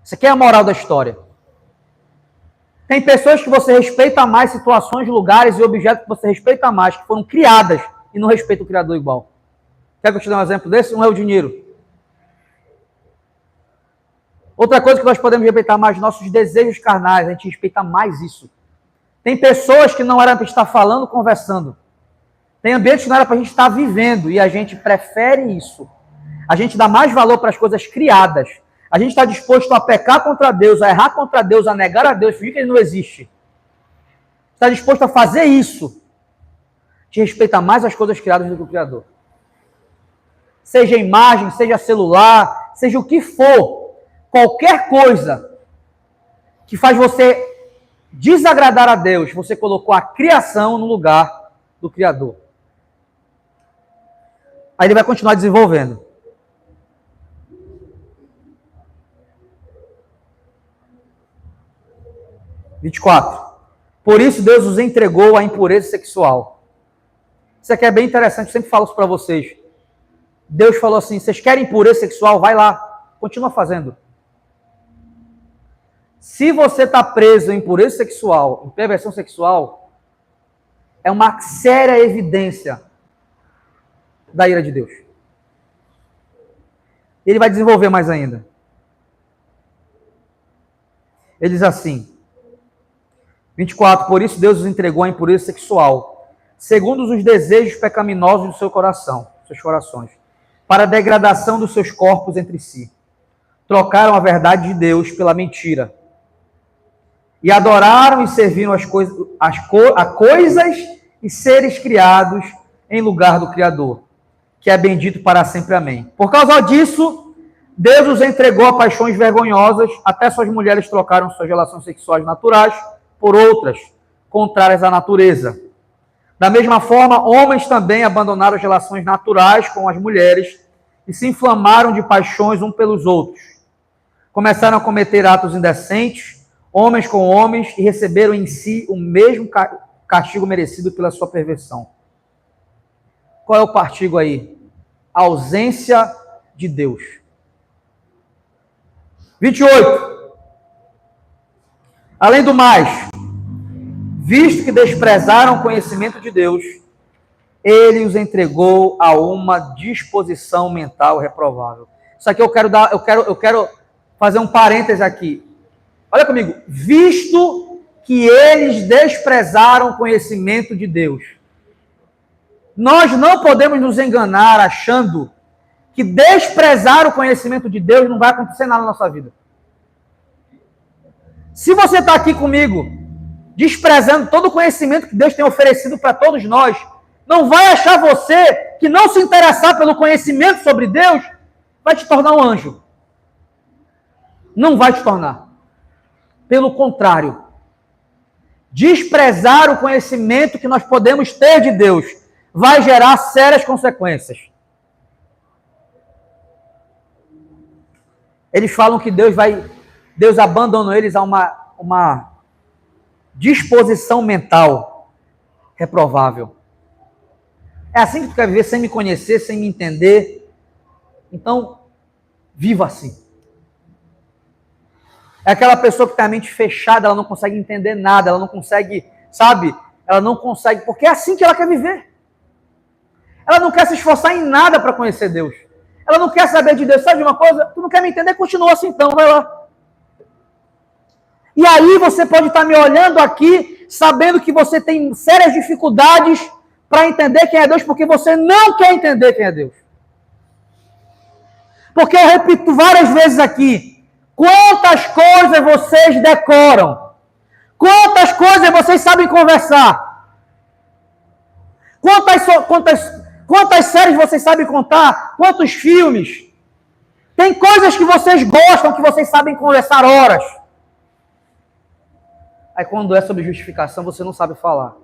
Isso aqui é a moral da história. Tem pessoas que você respeita mais, situações, lugares e objetos que você respeita mais, que foram criadas e não respeita o Criador igual. Quer que eu te dê um exemplo desse? Um é o dinheiro. Outra coisa que nós podemos respeitar mais, nossos desejos carnais, a gente respeita mais isso. Tem pessoas que não era para estar falando, conversando. Tem ambientes que não era para a gente estar vivendo e a gente prefere isso. A gente dá mais valor para as coisas criadas. A gente está disposto a pecar contra Deus, a errar contra Deus, a negar a Deus, fingir que Ele não existe. Está disposto a fazer isso. A gente respeita mais as coisas criadas do que o Criador. Seja imagem, seja celular, seja o que for, qualquer coisa que faz você desagradar a Deus, você colocou a criação no lugar do Criador. Aí ele vai continuar desenvolvendo. 24. Por isso Deus os entregou à impureza sexual. Isso aqui é bem interessante, eu sempre falo isso para vocês. Deus falou assim, vocês querem impureza sexual? Vai lá, continua fazendo. Se você está preso em impureza sexual, em perversão sexual, é uma séria evidência da ira de Deus. Ele vai desenvolver mais ainda. Ele diz assim, 24, por isso Deus os entregou à impureza sexual, segundo os desejos pecaminosos do seu coração, seus corações, para a degradação dos seus corpos entre si. Trocaram a verdade de Deus pela mentira. E adoraram e serviram a coisas e seres criados em lugar do Criador, que é bendito para sempre. Amém. Por causa disso, Deus os entregou a paixões vergonhosas, até suas mulheres trocaram suas relações sexuais naturais por outras, contrárias à natureza. Da mesma forma, homens também abandonaram as relações naturais com as mulheres e se inflamaram de paixões uns pelos outros. Começaram a cometer atos indecentes, homens com homens, e receberam em si o mesmo castigo merecido pela sua perversão. Qual é o castigo aí? A ausência de Deus. 28. Além do mais, visto que desprezaram o conhecimento de Deus, ele os entregou a uma disposição mental reprovável. Isso aqui eu quero fazer um parêntese aqui. Olha comigo. Visto que eles desprezaram o conhecimento de Deus. Nós não podemos nos enganar achando que desprezar o conhecimento de Deus não vai acontecer nada na nossa vida. Se você está aqui comigo, desprezando todo o conhecimento que Deus tem oferecido para todos nós, não vai achar você que não se interessar pelo conhecimento sobre Deus vai te tornar um anjo. Não vai te tornar. Pelo contrário, desprezar o conhecimento que nós podemos ter de Deus vai gerar sérias consequências. Eles falam que Deus abandonou eles a uma disposição mental reprovável. É assim que tu quer viver, sem me conhecer, sem me entender? Então, viva assim. É aquela pessoa que tem a mente fechada, ela não consegue entender nada, ela não consegue, sabe? Ela não consegue, porque é assim que ela quer viver. Ela não quer se esforçar em nada para conhecer Deus. Ela não quer saber de Deus. Sabe de uma coisa? Tu não quer me entender? Continua assim então, vai lá. E aí você pode estar me olhando aqui, sabendo que você tem sérias dificuldades para entender quem é Deus, porque você não quer entender quem é Deus. Porque eu repito várias vezes aqui, quantas coisas vocês decoram? Quantas coisas vocês sabem conversar? Quantas séries vocês sabem contar? Quantos filmes? Tem coisas que vocês gostam, que vocês sabem conversar horas. Aí quando é sobre justificação, você não sabe falar.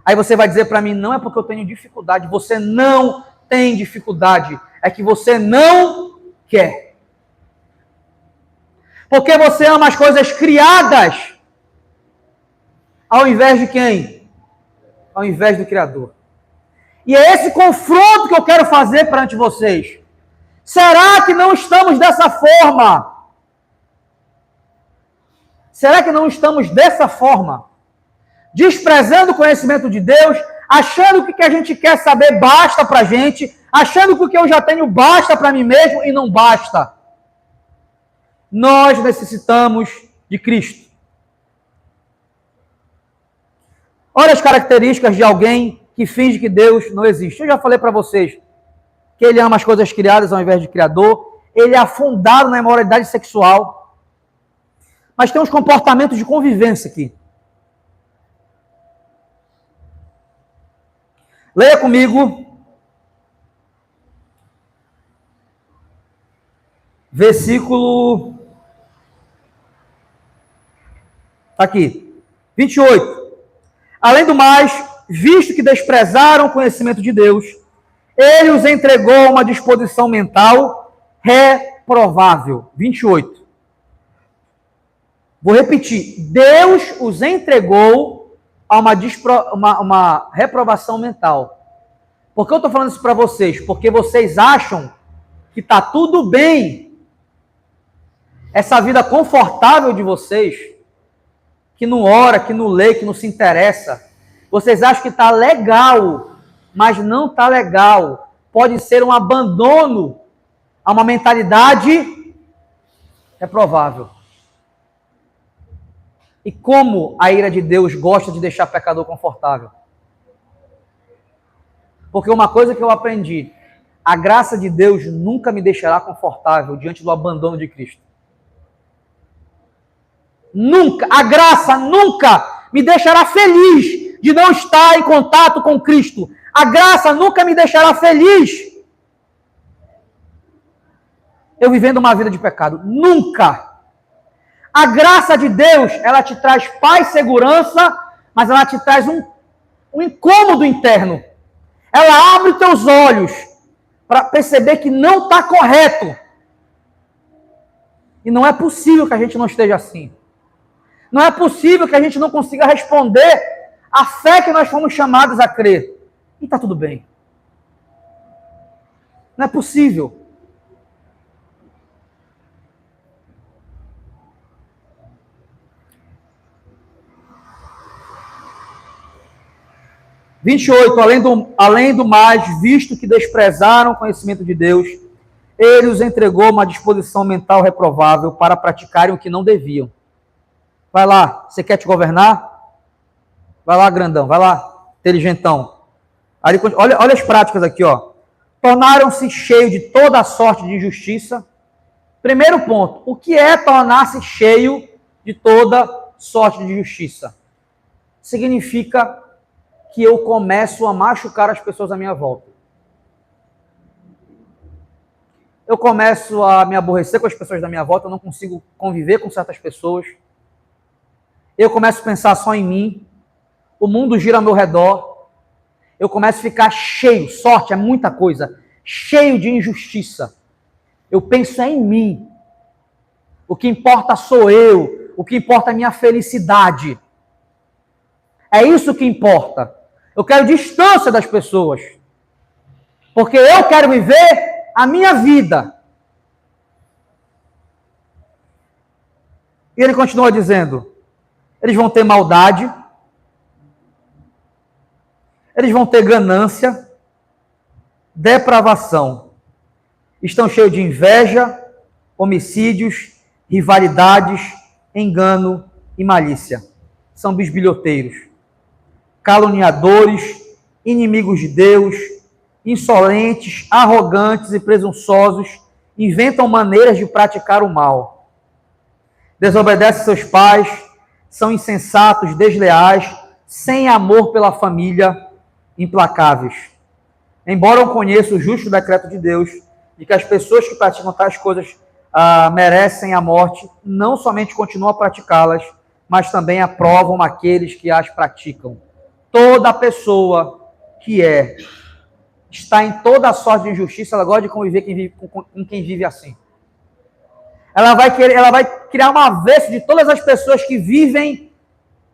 Aí você vai dizer para mim, não é porque eu tenho dificuldade. Você não tem dificuldade. É que você não quer. Porque você ama as coisas criadas ao invés de quem? Ao invés do Criador. E é esse confronto que eu quero fazer perante vocês. Será que não estamos dessa forma? Será que não estamos dessa forma? Desprezando o conhecimento de Deus, achando que o que a gente quer saber basta pra gente, achando que o que eu já tenho basta para mim mesmo e não basta. Nós necessitamos de Cristo. Olha as características de alguém que finge que Deus não existe. Eu já falei para vocês que ele ama as coisas criadas ao invés de Criador, ele é afundado na imoralidade sexual, mas tem uns comportamentos de convivência aqui. Leia comigo. Versículo... aqui. 28. Além do mais, visto que desprezaram o conhecimento de Deus, ele os entregou a uma disposição mental reprovável. 28. Vou repetir. Deus os entregou a uma reprovação mental. Por que eu estou falando isso para vocês? Porque vocês acham que está tudo bem. Essa vida confortável de vocês, que não ora, que não lê, que não se interessa. Vocês acham que está legal, mas não está legal. Pode ser um abandono a uma mentalidade reprovável. E como a ira de Deus gosta de deixar pecador confortável? Porque uma coisa que eu aprendi, a graça de Deus nunca me deixará confortável diante do abandono de Cristo. Nunca, a graça nunca me deixará feliz de não estar em contato com Cristo. A graça nunca me deixará feliz eu vivendo uma vida de pecado. Nunca. A graça de Deus, ela te traz paz e segurança, mas ela te traz um incômodo interno. Ela abre teus olhos para perceber que não está correto. E não é possível que a gente não esteja assim. Não é possível que a gente não consiga responder à fé que nós fomos chamados a crer. E está tudo bem. Não é possível. Além do mais, visto que desprezaram o conhecimento de Deus, ele os entregou uma disposição mental reprovável para praticarem o que não deviam. Vai lá, você quer te governar? Vai lá, grandão, vai lá, inteligentão. Olha as práticas aqui, ó. Tornaram-se cheios de toda a sorte de injustiça. Primeiro ponto, o que é tornar-se cheio de toda sorte de justiça? Significa que eu começo a machucar as pessoas à minha volta. Eu começo a me aborrecer com as pessoas da minha volta, eu não consigo conviver com certas pessoas. Eu começo a pensar só em mim. O mundo gira ao meu redor. Eu começo a ficar cheio, sorte é muita coisa, cheio de injustiça. Eu penso em mim. O que importa sou eu. O que importa é a minha felicidade. É isso que importa. Eu quero distância das pessoas. Porque eu quero viver a minha vida. E ele continua dizendo, eles vão ter maldade, eles vão ter ganância, depravação. Estão cheios de inveja, homicídios, rivalidades, engano e malícia. São bisbilhoteiros, caluniadores, inimigos de Deus, insolentes, arrogantes e presunçosos, inventam maneiras de praticar o mal. Desobedecem seus pais, são insensatos, desleais, sem amor pela família, implacáveis. Embora eu conheça o justo decreto de Deus e que as pessoas que praticam tais coisas merecem a morte, não somente continuam a praticá-las, mas também aprovam aqueles que as praticam. Toda pessoa que está em toda a sorte de injustiça, ela gosta de conviver com quem vive assim. Ela vai criar uma avesso de todas as pessoas que vivem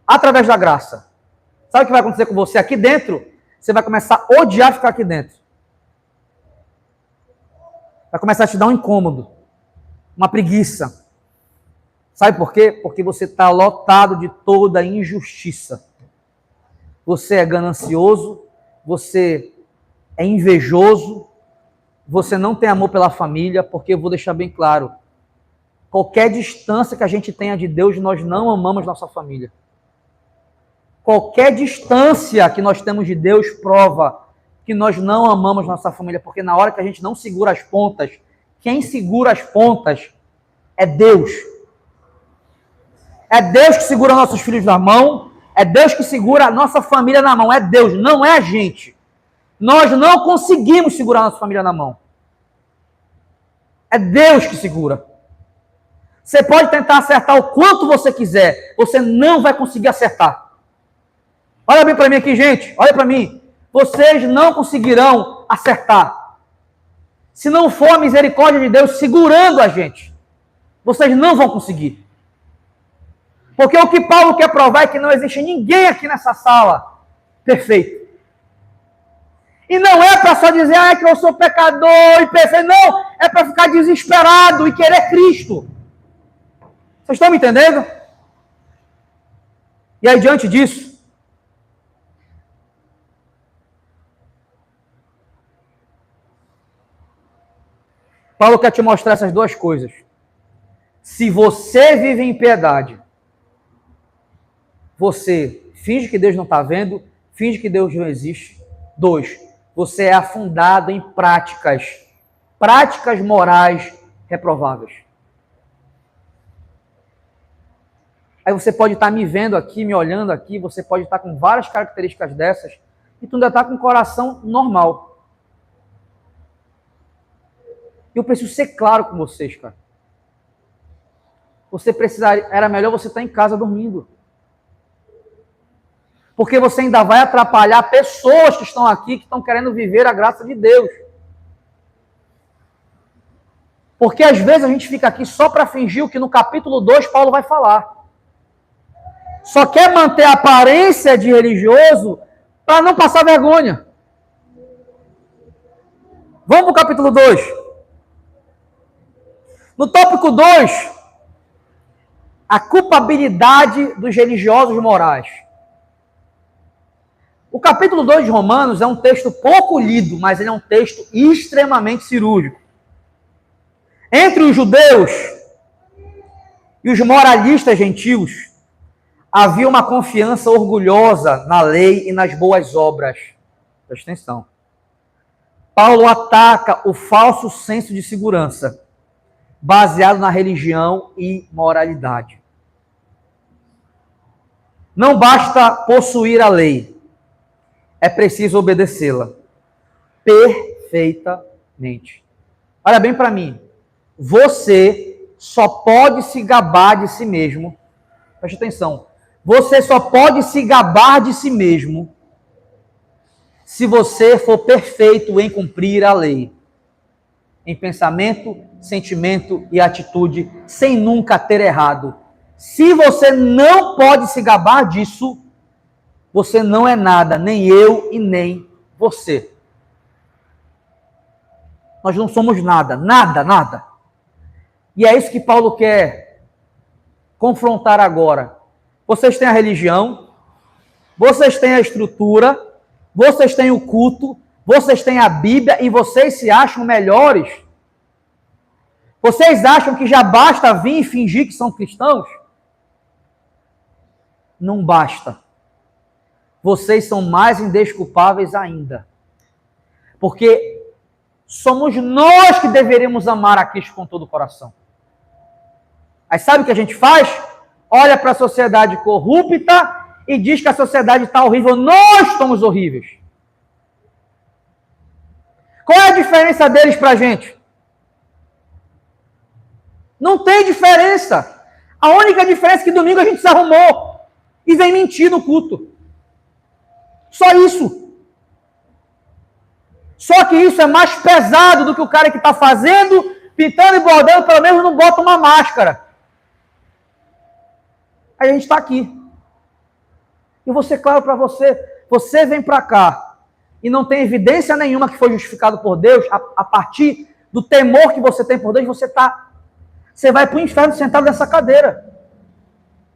através da graça. Sabe o que vai acontecer com você aqui dentro? Você vai começar a odiar ficar aqui dentro. Vai começar a te dar um incômodo, uma preguiça. Sabe por quê? Porque você está lotado de toda injustiça. Você é ganancioso, você é invejoso, você não tem amor pela família, porque eu vou deixar bem claro, qualquer distância que a gente tenha de Deus, nós não amamos nossa família. Qualquer distância que nós temos de Deus prova que nós não amamos nossa família, porque na hora que a gente não segura as pontas, quem segura as pontas é Deus. É Deus que segura nossos filhos na mão, é Deus que segura a nossa família na mão, é Deus, não é a gente. Nós não conseguimos segurar a nossa família na mão. É Deus que segura. Você pode tentar acertar o quanto você quiser, você não vai conseguir acertar. Olha bem para mim aqui, gente, olha para mim. Vocês não conseguirão acertar. Se não for a misericórdia de Deus segurando a gente, vocês não vão conseguir. Porque o que Paulo quer provar é que não existe ninguém aqui nessa sala perfeito. E não é para só dizer, que eu sou pecador e perfeito. Não, é para ficar desesperado e querer Cristo. Vocês estão me entendendo? E aí, diante disso, Paulo quer te mostrar essas duas coisas. Se você vive em piedade, você finge que Deus não está vendo, finge que Deus não existe. 2, você é afundado em práticas morais reprováveis. Aí você pode estar me vendo aqui, me olhando aqui, você pode estar com várias características dessas, e tu ainda está com o coração normal. Eu preciso ser claro com vocês, cara. Era melhor você estar em casa dormindo. Porque você ainda vai atrapalhar pessoas que estão aqui, que estão querendo viver a graça de Deus. Porque às vezes a gente fica aqui só para fingir o que no capítulo 2 Paulo vai falar. Só quer manter a aparência de religioso para não passar vergonha. Vamos para o capítulo 2. No tópico 2, a culpabilidade dos religiosos morais. O capítulo 2 de Romanos é um texto pouco lido, mas ele é um texto extremamente cirúrgico. Entre os judeus e os moralistas gentios, havia uma confiança orgulhosa na lei e nas boas obras. Presta atenção. Paulo ataca o falso senso de segurança, baseado na religião e moralidade. Não basta possuir a lei, é preciso obedecê-la perfeitamente. Olha bem para mim, você só pode se gabar de si mesmo, preste atenção, você só pode se gabar de si mesmo se você for perfeito em cumprir a lei, em pensamento, sentimento e atitude, sem nunca ter errado. Se você não pode se gabar disso, você não é nada, nem eu e nem você. Nós não somos nada, nada. E é isso que Paulo quer confrontar agora. Vocês têm a religião, vocês têm a estrutura, vocês têm o culto, vocês têm a Bíblia e vocês se acham melhores? Vocês acham que já basta vir e fingir que são cristãos? Não basta. Vocês são mais indesculpáveis ainda. Porque somos nós que deveríamos amar a Cristo com todo o coração. Aí sabe o que a gente faz? Olha para a sociedade corrupta e diz que a sociedade está horrível. Nós estamos horríveis. Qual é a diferença deles para a gente? Não tem diferença. A única diferença é que domingo a gente se arrumou e vem mentir no culto. Só isso. Só que isso é mais pesado do que o cara que está fazendo, pintando e bordando, pelo menos não bota uma máscara. Aí a gente está aqui. E vou ser claro para você, você vem para cá e não tem evidência nenhuma que foi justificado por Deus, a partir do temor que você tem por Deus, você vai para o inferno sentado nessa cadeira.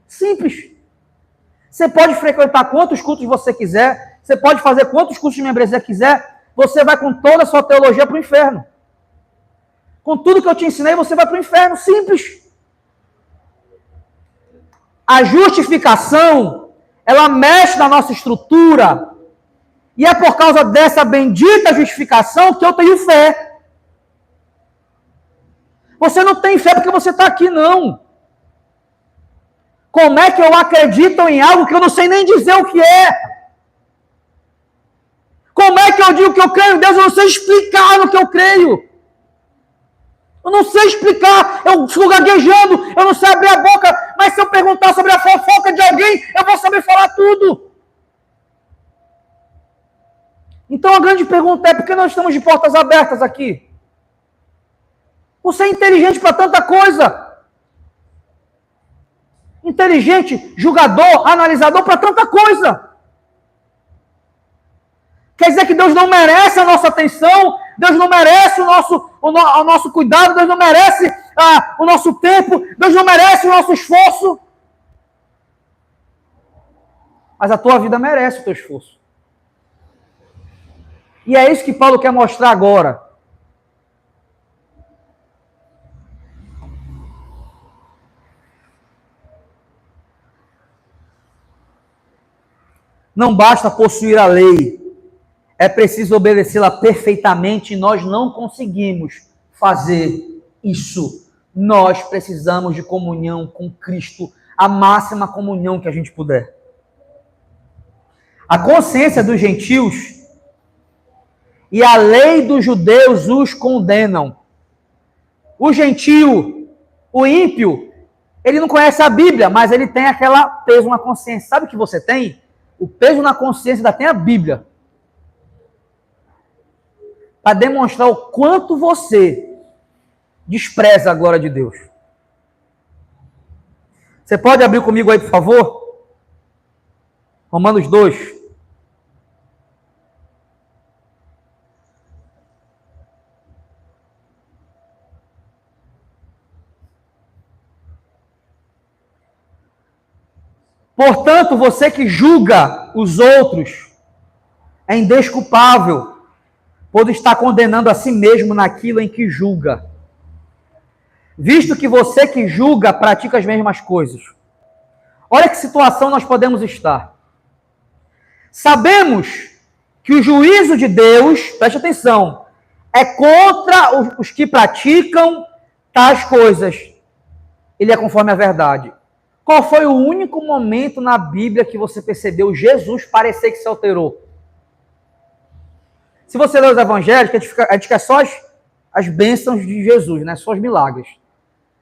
Simples. Você pode frequentar quantos cultos você quiser, você pode fazer quantos cursos de membresia quiser, você vai com toda a sua teologia para o inferno. Com tudo que eu te ensinei, você vai para o inferno. Simples. A justificação, ela mexe na nossa estrutura, e é por causa dessa bendita justificação que eu tenho fé. Você não tem fé porque você está aqui, não. Como é que eu acredito em algo que eu não sei nem dizer o que é? Como é que eu digo que eu creio em Deus? Eu não sei explicar no que eu creio. Eu não sei explicar. Eu fico gaguejando, eu não sei abrir a boca. Mas se eu perguntar sobre a fofoca de alguém, eu vou saber falar tudo. Então a grande pergunta é, por que nós estamos de portas abertas aqui? Você é inteligente para tanta coisa. inteligente, julgador, analisador para tanta coisa. Quer dizer que Deus não merece a nossa atenção, Deus não merece o nosso cuidado, Deus não merece o nosso tempo, Deus não merece o nosso esforço. Mas a tua vida merece o teu esforço. E é isso que Paulo quer mostrar agora. Não basta possuir a lei, é preciso obedecê-la perfeitamente e nós não conseguimos fazer isso. Nós precisamos de comunhão com Cristo, a máxima comunhão que a gente puder. A consciência dos gentios e a lei dos judeus os condenam. O gentio, o ímpio, ele não conhece a Bíblia, mas ele tem aquele peso na consciência. Sabe o que você tem? O peso na consciência ainda tem a Bíblia. Para demonstrar o quanto você despreza a glória de Deus. Você pode abrir comigo aí, por favor? Romanos 2. Portanto, você que julga os outros é indesculpável, pois está condenando a si mesmo naquilo em que julga. Visto que você que julga pratica as mesmas coisas. Olha que situação nós podemos estar. Sabemos que o juízo de Deus, preste atenção, é contra os que praticam tais coisas. Ele é conforme a verdade. Qual foi o único momento na Bíblia que você percebeu Jesus parecer que se alterou? Se você ler os evangelhos, a gente quer só as bênçãos de Jesus, né? Só os milagres.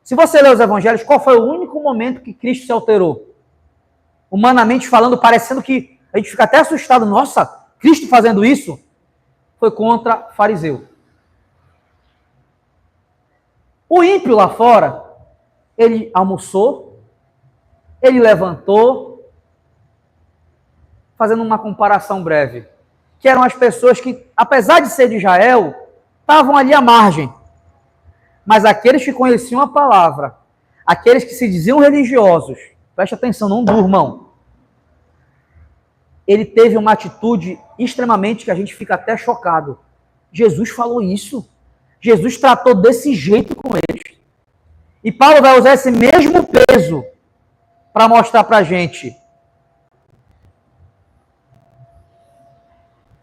Se você ler os evangelhos, qual foi o único momento que Cristo se alterou? Humanamente falando, parecendo que a gente fica até assustado. Nossa, Cristo fazendo isso? Foi contra fariseu. O ímpio lá fora, ele almoçou, ele levantou, fazendo uma comparação breve, que eram as pessoas que, apesar de ser de Israel, estavam ali à margem. Mas aqueles que conheciam a palavra, aqueles que se diziam religiosos, preste atenção, não durmam. Ele teve uma atitude extremamente que a gente fica até chocado. Jesus falou isso. Jesus tratou desse jeito com eles. E Paulo vai usar esse mesmo peso para mostrar para a gente.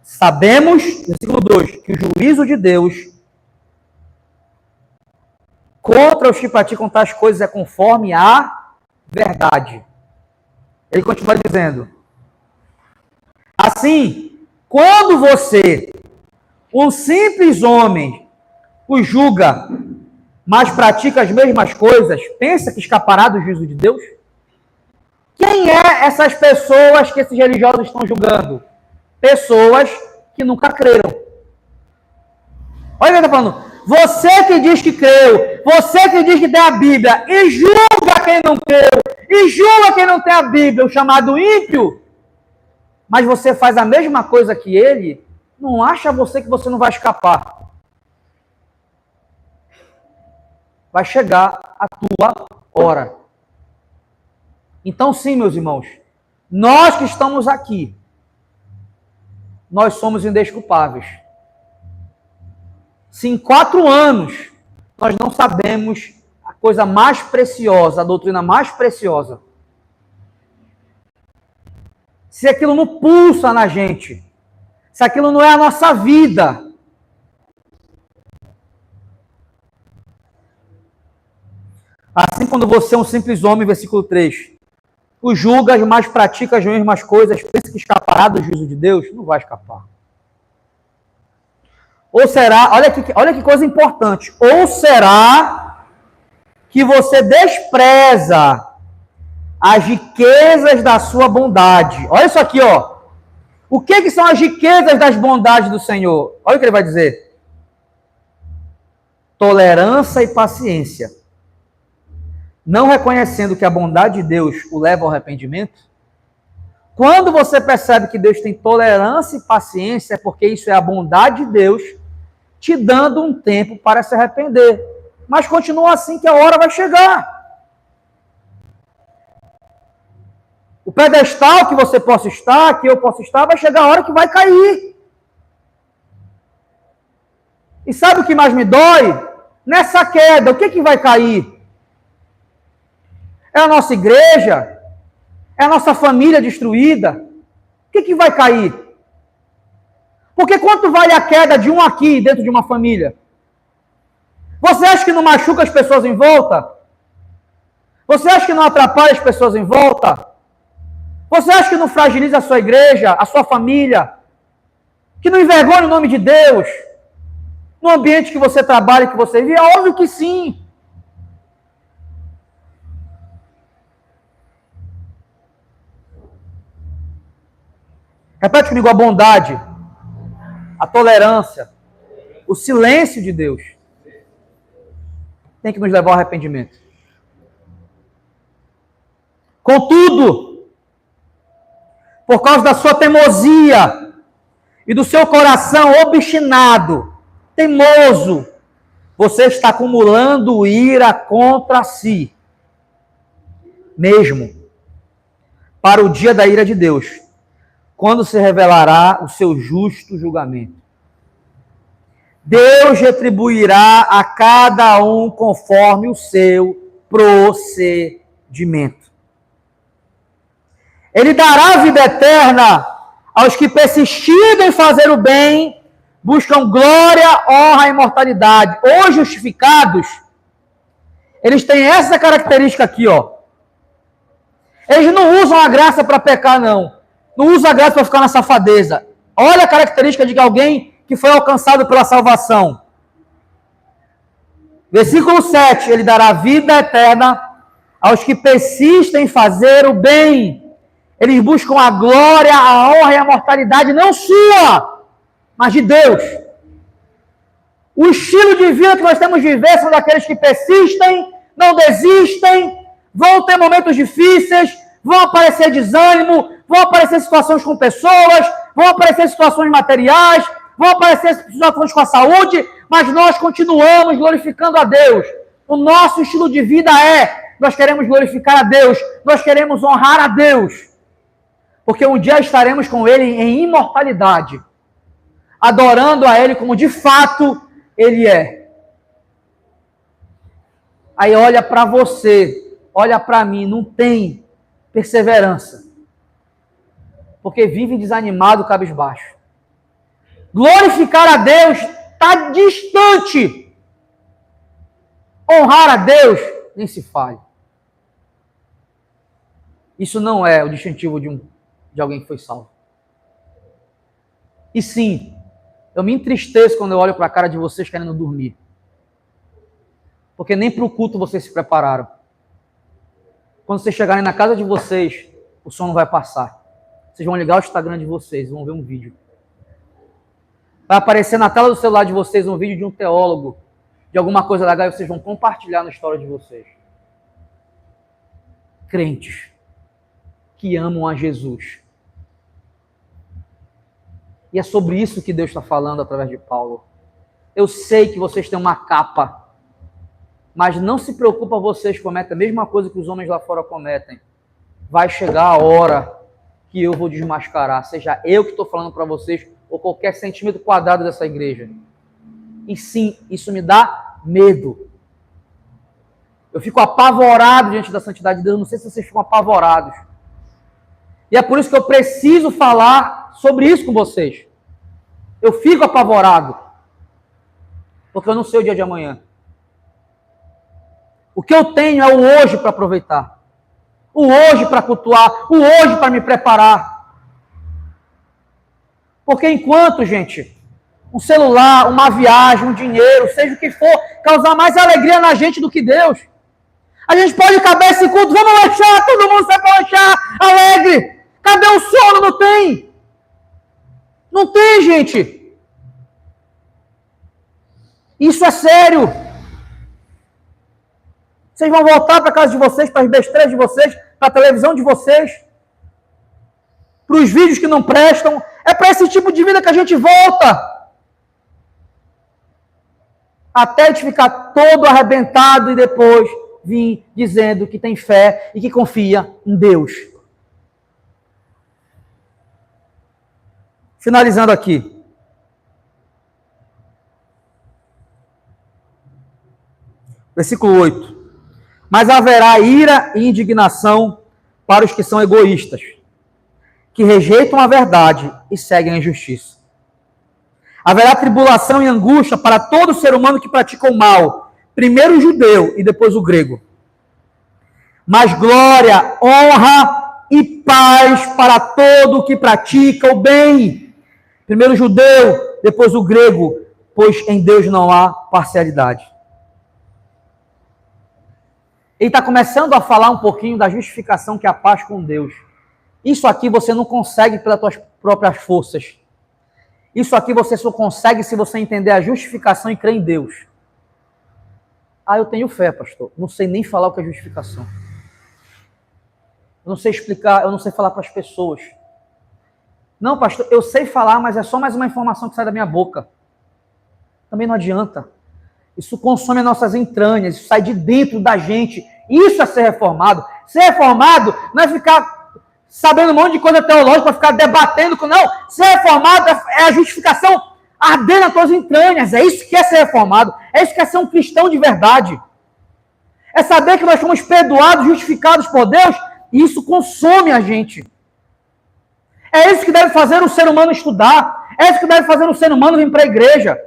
Sabemos, versículo 2, que o juízo de Deus contra os que praticam tais coisas é conforme a verdade. Ele continua dizendo: assim, quando você, um simples homem, o julga, mas pratica as mesmas coisas, pensa que escapará do juízo de Deus? Quem é essas pessoas que esses religiosos estão julgando? Pessoas que nunca creram. Olha o que ele está falando. Você que diz que creu, você que diz que tem a Bíblia, e julga quem não creu, e julga quem não tem a Bíblia, o chamado ímpio, mas você faz a mesma coisa que ele, não acha você que você não vai escapar. Vai chegar a tua hora. Então sim, meus irmãos, nós que estamos aqui, nós somos indesculpáveis. Se em 4 anos nós não sabemos a coisa mais preciosa, a doutrina mais preciosa, se aquilo não pulsa na gente, se aquilo não é a nossa vida, assim quando você é um simples homem, versículo 3, o julgas, mas pratica as mesmas coisas, pensa que escapará do juízo de Deus? Não vai escapar. Ou será, olha que coisa importante, ou será que você despreza as riquezas da sua bondade? Olha isso aqui, ó. O que são as riquezas das bondades do Senhor? Olha o que ele vai dizer. Tolerância e paciência. não reconhecendo que a bondade de Deus o leva ao arrependimento, quando você percebe que Deus tem tolerância e paciência, é porque isso é a bondade de Deus te dando um tempo para se arrepender. Mas continua assim que a hora vai chegar. O pedestal que você possa estar, que eu possa estar, vai chegar a hora que vai cair. E sabe o que mais me dói? Nessa queda, o que vai cair? É a nossa igreja? É a nossa família destruída? O que vai cair? Porque quanto vale a queda de um aqui dentro de uma família? Você acha que não machuca as pessoas em volta? Você acha que não atrapalha as pessoas em volta? Você acha que não fragiliza a sua igreja, a sua família? Que não envergonha o nome de Deus? No ambiente que você trabalha, que você vive? É óbvio que sim. Repete comigo: a bondade, a tolerância, o silêncio de Deus tem que nos levar ao arrependimento. Contudo, por causa da sua teimosia e do seu coração obstinado, teimoso, você está acumulando ira contra si mesmo, para o dia da ira de Deus, quando se revelará o seu justo julgamento. Deus retribuirá a cada um conforme o seu procedimento. Ele dará vida eterna aos que, persistindo em fazer o bem, buscam glória, honra e imortalidade. Os justificados, eles têm essa característica aqui, ó. Eles não usam a graça para pecar, não. Não usam a graça para ficar na safadeza. Olha a característica de alguém que foi alcançado pela salvação. Versículo 7, ele dará vida eterna aos que persistem em fazer o bem. Eles buscam a glória, a honra e a mortalidade, não sua, mas de Deus. O estilo de vida que nós temos de viver são daqueles que persistem, não desistem, vão ter momentos difíceis, vão aparecer desânimo, vão aparecer situações com pessoas, vão aparecer situações materiais, vão aparecer situações com a saúde, mas nós continuamos glorificando a Deus. O nosso estilo de vida nós queremos glorificar a Deus, nós queremos honrar a Deus, porque um dia estaremos com Ele em imortalidade, adorando a Ele como de fato Ele é. Aí olha para você, olha para mim, não tem perseverança, porque vive desanimado, cabisbaixo. Glorificar a Deus está distante. Honrar a Deus nem se fale. Isso não é o distintivo de alguém que foi salvo. E sim, eu me entristeço quando eu olho para a cara de vocês querendo dormir. Porque nem para o culto vocês se prepararam. Quando vocês chegarem na casa de vocês, o sono vai passar. Vocês vão ligar o Instagram de vocês, vão ver um vídeo. Vai aparecer na tela do celular de vocês um vídeo de um teólogo, de alguma coisa legal, e vocês vão compartilhar na história de vocês. Crentes que amam a Jesus. E é sobre isso que Deus está falando através de Paulo. Eu sei que vocês têm uma capa, mas não se preocupa, vocês cometem a mesma coisa que os homens lá fora cometem. Vai chegar a hora que eu vou desmascarar, seja eu que estou falando para vocês, ou qualquer centímetro quadrado dessa igreja. E sim, isso me dá medo. Eu fico apavorado diante da santidade de Deus, não sei se vocês ficam apavorados. E é por isso que eu preciso falar sobre isso com vocês. Eu fico apavorado, porque eu não sei o dia de amanhã. O que eu tenho é o hoje para aproveitar, o hoje para cultuar, o hoje para me preparar. Porque enquanto, gente, um celular, uma viagem, um dinheiro, seja o que for, causar mais alegria na gente do que Deus, a gente pode acabar esse culto, vamos lanchar, todo mundo sai para lanchar, alegre. Cadê o sono? Não tem. Não tem, gente. Isso é sério. Vocês vão voltar para a casa de vocês, para as besteiras de vocês, para a televisão de vocês, para os vídeos que não prestam. É para esse tipo de vida que a gente volta. Até a gente ficar todo arrebentado e depois vir dizendo que tem fé e que confia em Deus. Finalizando aqui. Versículo 8. Mas haverá ira e indignação para os que são egoístas, que rejeitam a verdade e seguem a injustiça. Haverá tribulação e angústia para todo ser humano que pratica o mal, primeiro o judeu e depois o grego. Mas glória, honra e paz para todo o que pratica o bem. Primeiro o judeu, depois o grego, pois em Deus não há parcialidade. Ele está começando a falar um pouquinho da justificação que é a paz com Deus. Isso aqui você não consegue pelas suas próprias forças. Isso aqui você só consegue se você entender a justificação e crer em Deus. Ah, eu tenho fé, pastor. Não sei nem falar o que é justificação. Eu não sei explicar, eu não sei falar para as pessoas. Não, pastor, eu sei falar, mas é só mais uma informação que sai da minha boca. Também não adianta. Isso consome as nossas entranhas, isso sai de dentro da gente. Isso é ser reformado. Ser reformado não é ficar sabendo um monte de coisa teológica para ficar debatendo com... Não, ser reformado é a justificação arder nas tuas entranhas. É isso que é ser reformado. É isso que é ser um cristão de verdade. É saber que nós somos perdoados, justificados por Deus, e isso consome a gente. É isso que deve fazer um ser humano estudar. É isso que deve fazer um ser humano vir para a igreja.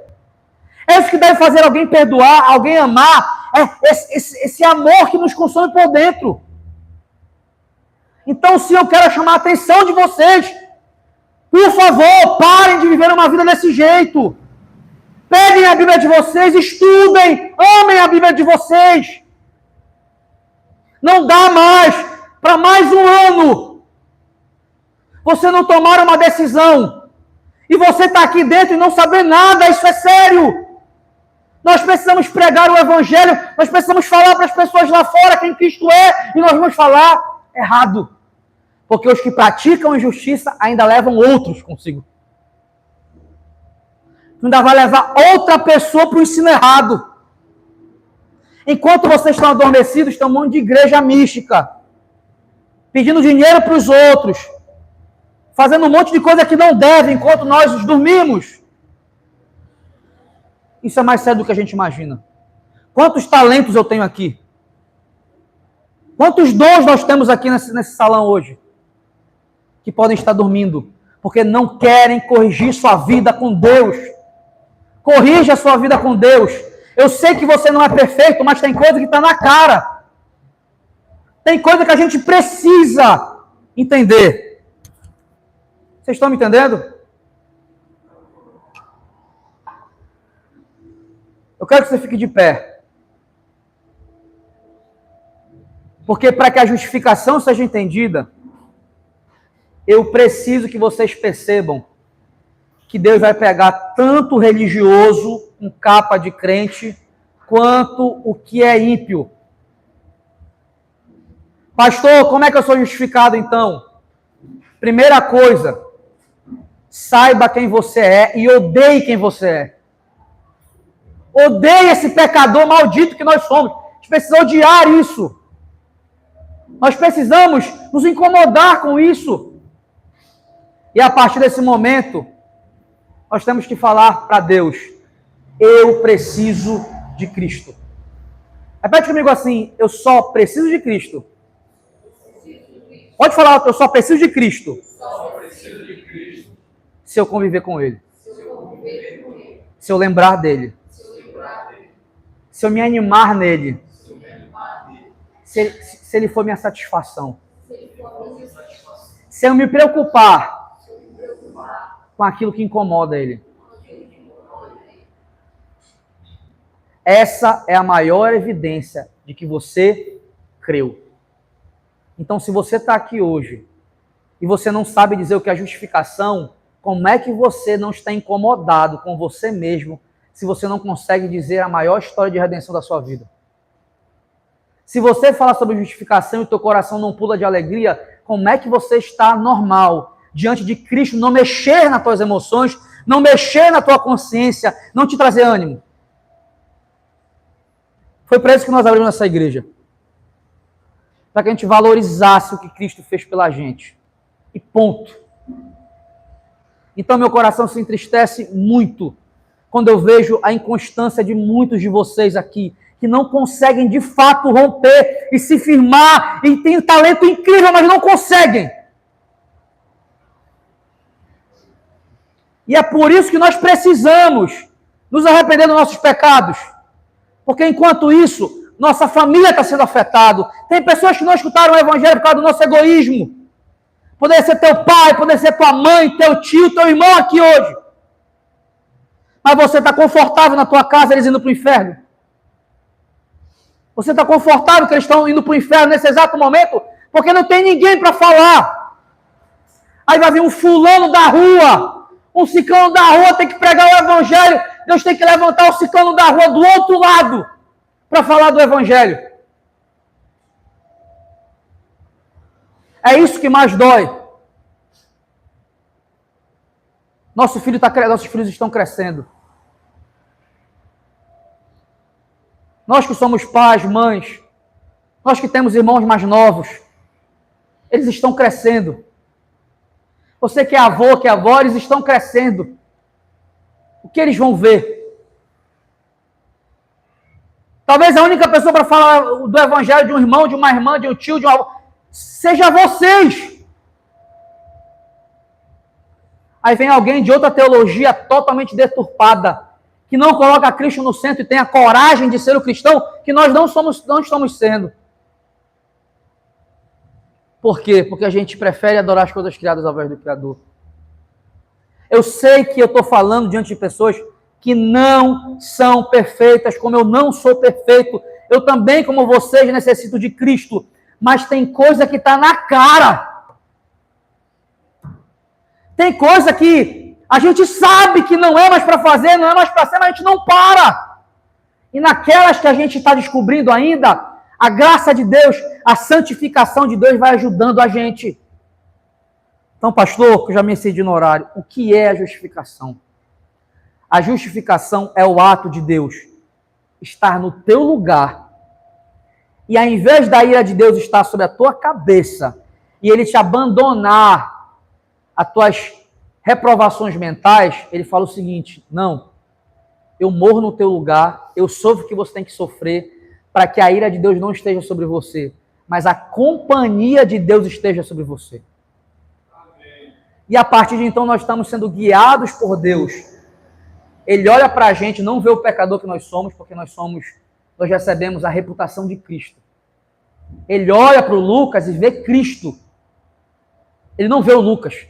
É isso que deve fazer alguém perdoar, alguém amar. É esse amor que nos consome por dentro. Então, sim, eu quero chamar a atenção de vocês. Por favor, parem de viver uma vida desse jeito. Peguem a Bíblia de vocês, estudem, amem a Bíblia de vocês. Não dá mais para mais um ano. Você não tomar uma decisão. E você está aqui dentro e não saber nada, isso é sério. Nós precisamos pregar o Evangelho, nós precisamos falar para as pessoas lá fora quem Cristo é, e nós vamos falar errado. Porque os que praticam injustiça ainda levam outros consigo. Ainda vai levar outra pessoa para o ensino errado. Enquanto vocês estão adormecidos, estão um monte de igreja mística, pedindo dinheiro para os outros, fazendo um monte de coisa que não deve enquanto nós dormimos. Isso é mais sério do que a gente imagina. Quantos talentos eu tenho aqui? Quantos dons nós temos aqui nesse salão hoje? Que podem estar dormindo, porque não querem corrigir sua vida com Deus. Corrija a sua vida com Deus. Eu sei que você não é perfeito, mas tem coisa que está na cara. Tem coisa que a gente precisa entender. Vocês estão me entendendo? Eu quero que você fique de pé. Porque para que a justificação seja entendida, eu preciso que vocês percebam que Deus vai pegar tanto o religioso, com capa de crente, quanto o que é ímpio. Pastor, como é que eu sou justificado então? Primeira coisa, saiba quem você é e odeie quem você é. Odeie esse pecador maldito que nós somos. A gente precisa odiar isso. Nós precisamos nos incomodar com isso. E a partir desse momento, nós temos que falar para Deus: eu preciso de Cristo. Repete comigo assim: eu só preciso de Cristo. Pode falar, eu só preciso de Cristo. Se eu conviver com Ele. Se eu lembrar dele. Se eu me animar nele. Se ele for minha satisfação. Se eu me preocupar com aquilo que incomoda ele. Essa é a maior evidência de que você creu. Então, se você está aqui hoje e você não sabe dizer o que é justificação, como é que você não está incomodado com você mesmo se você não consegue dizer a maior história de redenção da sua vida? Se você fala sobre justificação e o teu coração não pula de alegria, como é que você está normal diante de Cristo não mexer nas tuas emoções, não mexer na tua consciência, não te trazer ânimo? Foi para isso que nós abrimos essa igreja. Para que a gente valorizasse o que Cristo fez pela gente. E ponto. Então meu coração se entristece muito quando eu vejo a inconstância de muitos de vocês aqui, que não conseguem de fato romper e se firmar, e têm um talento incrível, mas não conseguem. E é por isso que nós precisamos nos arrepender dos nossos pecados. Porque enquanto isso, nossa família está sendo afetada. Tem pessoas que não escutaram o evangelho por causa do nosso egoísmo. Poderia ser teu pai, poderia ser tua mãe, teu tio, teu irmão aqui hoje. Mas você está confortável na tua casa, eles indo para o inferno. Você está confortável que eles estão indo para o inferno nesse exato momento, porque não tem ninguém para falar. Aí vai vir um fulano da rua, um ciclano da rua tem que pregar o evangelho, Deus tem que levantar o ciclano da rua do outro lado para falar do evangelho. É isso que mais dói. Nossos filhos estão crescendo. Nós que somos pais, mães, nós que temos irmãos mais novos, eles estão crescendo. Você que é avô, que é avó, eles estão crescendo. O que eles vão ver? Talvez a única pessoa para falar do evangelho de um irmão, de uma irmã, de um tio, de um avô, seja vocês. Aí vem alguém de outra teologia totalmente deturpada, que não coloca Cristo no centro e tem a coragem de ser o cristão que nós não estamos sendo. Por quê? Porque a gente prefere adorar as coisas criadas ao invés do Criador. Eu sei que eu estou falando diante de pessoas que não são perfeitas, como eu não sou perfeito. Eu também, como vocês, necessito de Cristo. Mas tem coisa que está na cara. Tem coisa que a gente sabe que não é mais para fazer, não é mais para ser, mas a gente não para. E naquelas que a gente está descobrindo ainda, a graça de Deus, a santificação de Deus vai ajudando a gente. Então, pastor, que eu já me excedi no horário, o que é a justificação? A justificação é o ato de Deus estar no teu lugar e ao invés da ira de Deus estar sobre a tua cabeça e ele te abandonar as tuas reprovações mentais, ele fala o seguinte: não, eu morro no teu lugar, eu sofro o que você tem que sofrer para que a ira de Deus não esteja sobre você, mas a companhia de Deus esteja sobre você. Amém. E a partir de então nós estamos sendo guiados por Deus. Ele olha para a gente, não vê o pecador que nós somos, porque nós recebemos a reputação de Cristo. Ele olha para o Lucas e vê Cristo. Ele não vê o Lucas.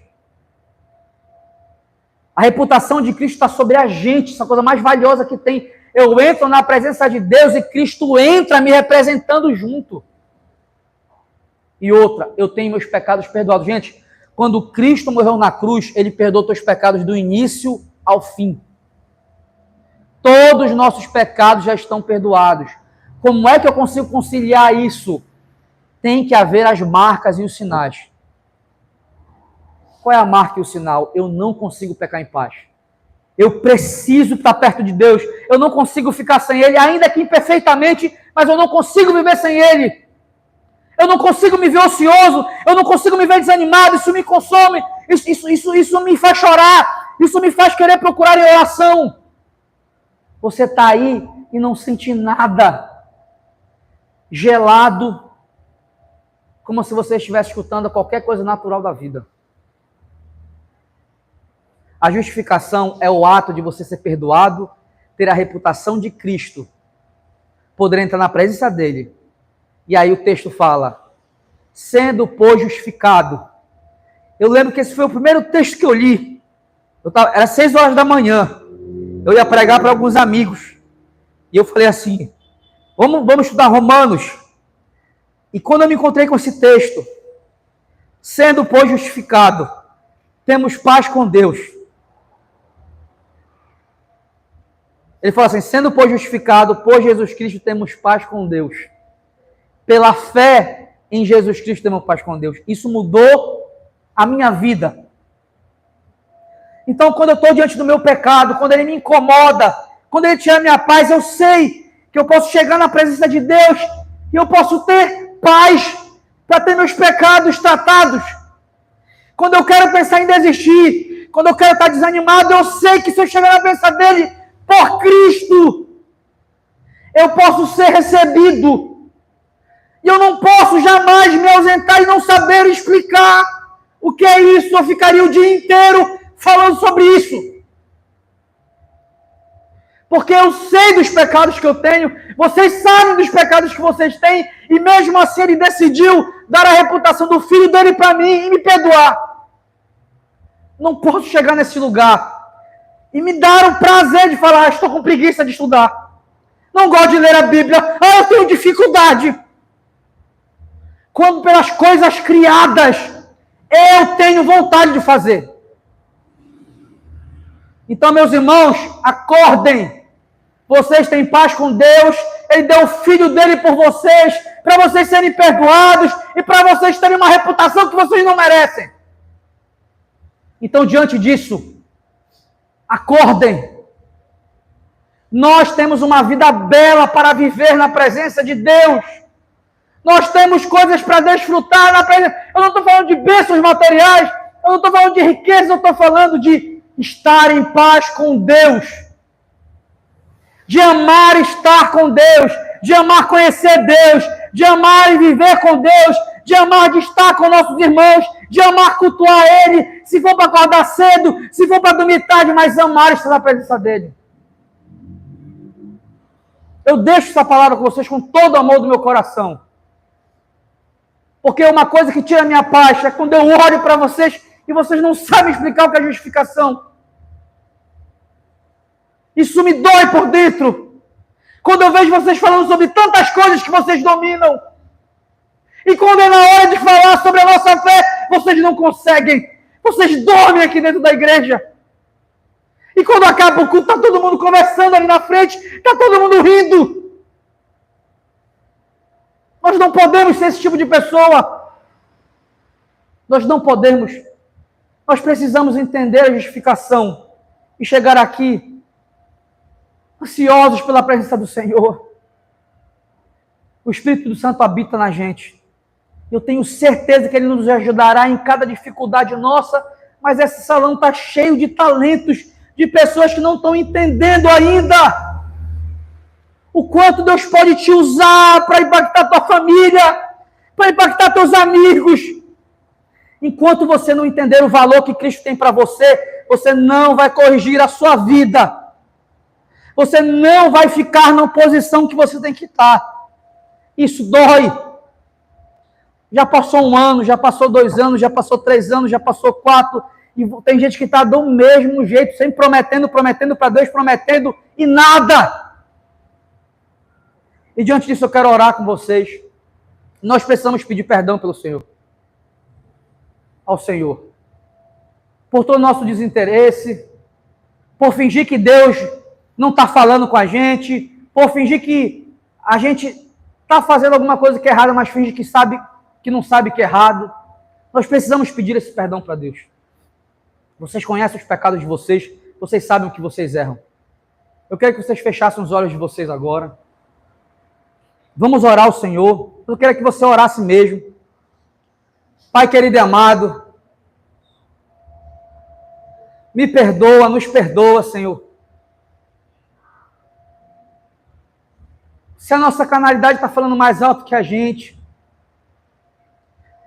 A reputação de Cristo está sobre a gente, essa coisa mais valiosa que tem. Eu entro na presença de Deus e Cristo entra me representando junto. E outra, eu tenho meus pecados perdoados. Gente, quando Cristo morreu na cruz, ele perdoou teus pecados do início ao fim. Todos os nossos pecados já estão perdoados. Como é que eu consigo conciliar isso? Tem que haver as marcas e os sinais. Qual é a marca e o sinal? Eu não consigo pecar em paz. Eu preciso estar perto de Deus. Eu não consigo ficar sem Ele, ainda que imperfeitamente, mas eu não consigo viver sem Ele. Eu não consigo me ver ocioso. Eu não consigo me ver desanimado. Isso me consome. Isso me faz chorar. Isso me faz querer procurar em oração. Você está aí e não sente nada. Gelado. Como se você estivesse escutando qualquer coisa natural da vida. A justificação é o ato de você ser perdoado, ter a reputação de Cristo, poder entrar na presença dele. E aí o texto fala, sendo, pois, justificado. Eu lembro que esse foi o primeiro texto que eu li. Era 6 horas da manhã. Eu ia pregar para alguns amigos. E eu falei assim, vamos estudar Romanos. E quando eu me encontrei com esse texto, sendo, pois, justificado, temos paz com Deus. Ele fala assim, sendo, pois, justificado, por Jesus Cristo, temos paz com Deus. pela fé em Jesus Cristo, ter uma paz com Deus. Isso mudou a minha vida. Então, quando eu estou diante do meu pecado, quando ele me incomoda, quando ele tira a minha paz, eu sei que eu posso chegar na presença de Deus e eu posso ter paz para ter meus pecados tratados. Quando eu quero pensar em desistir, quando eu quero estar desanimado, eu sei que se eu chegar na presença dele, por Cristo, eu posso ser recebido. E eu não posso jamais me ausentar e não saber explicar o que é isso. Eu ficaria o dia inteiro falando sobre isso. Porque eu sei dos pecados que eu tenho, vocês sabem dos pecados que vocês têm, e mesmo assim ele decidiu dar a reputação do filho dele para mim e me perdoar. Não posso chegar nesse lugar e me dar o prazer de falar, estou com preguiça de estudar. Não gosto de ler a Bíblia, eu tenho dificuldade. Quando pelas coisas criadas, eu tenho vontade de fazer. Então, meus irmãos, acordem. Vocês têm paz com Deus. Ele deu o Filho dele por vocês, para vocês serem perdoados e para vocês terem uma reputação que vocês não merecem. Então, diante disso, acordem. Nós temos uma vida bela para viver na presença de Deus. Nós temos coisas para desfrutar na presença. Eu não estou falando de bênçãos materiais, eu não estou falando de riqueza, eu estou falando de estar em paz com Deus, de amar estar com Deus, de amar conhecer Deus, de amar e viver com Deus, de amar de estar com nossos irmãos, de amar cultuar Ele, se for para acordar cedo, se for para dormir tarde, mas amar estar na presença dEle. Eu deixo essa palavra com vocês com todo o amor do meu coração. Porque uma coisa que tira a minha paz é quando eu olho para vocês e vocês não sabem explicar o que é justificação. Isso me dói por dentro. Quando eu vejo vocês falando sobre tantas coisas que vocês dominam. E quando é na hora de falar sobre a nossa fé, vocês não conseguem. Vocês dormem aqui dentro da igreja. E quando acaba o culto, está todo mundo conversando ali na frente, está todo mundo rindo. Nós não podemos ser esse tipo de pessoa. Nós não podemos. Nós precisamos entender a justificação e chegar aqui ansiosos pela presença do Senhor. O Espírito Santo habita na gente. Eu tenho certeza que Ele nos ajudará em cada dificuldade nossa, mas esse salão está cheio de talentos, de pessoas que não estão entendendo ainda o quanto Deus pode te usar para impactar tua família, para impactar teus amigos. Enquanto você não entender o valor que Cristo tem para você, você não vai corrigir a sua vida. Você não vai ficar na posição que você tem que estar. Isso dói. Já passou 1 ano, já passou 2 anos, já passou 3 anos, já passou 4, e tem gente que está do mesmo jeito, sempre prometendo para Deus, prometendo, e nada. E diante disso eu quero orar com vocês. Nós precisamos pedir perdão pelo Senhor. Ao Senhor. Por todo o nosso desinteresse, por fingir que Deus não está falando com a gente, por fingir que a gente está fazendo alguma coisa que é errada, mas finge que não sabe que é errado. Nós precisamos pedir esse perdão para Deus. Vocês conhecem os pecados de vocês, vocês sabem o que vocês erram. Eu quero que vocês fechassem os olhos de vocês agora. Vamos orar ao Senhor. Eu quero que você orasse mesmo. Pai querido e amado, me perdoa, nos perdoa, Senhor. Se a nossa carnalidade está falando mais alto que a gente,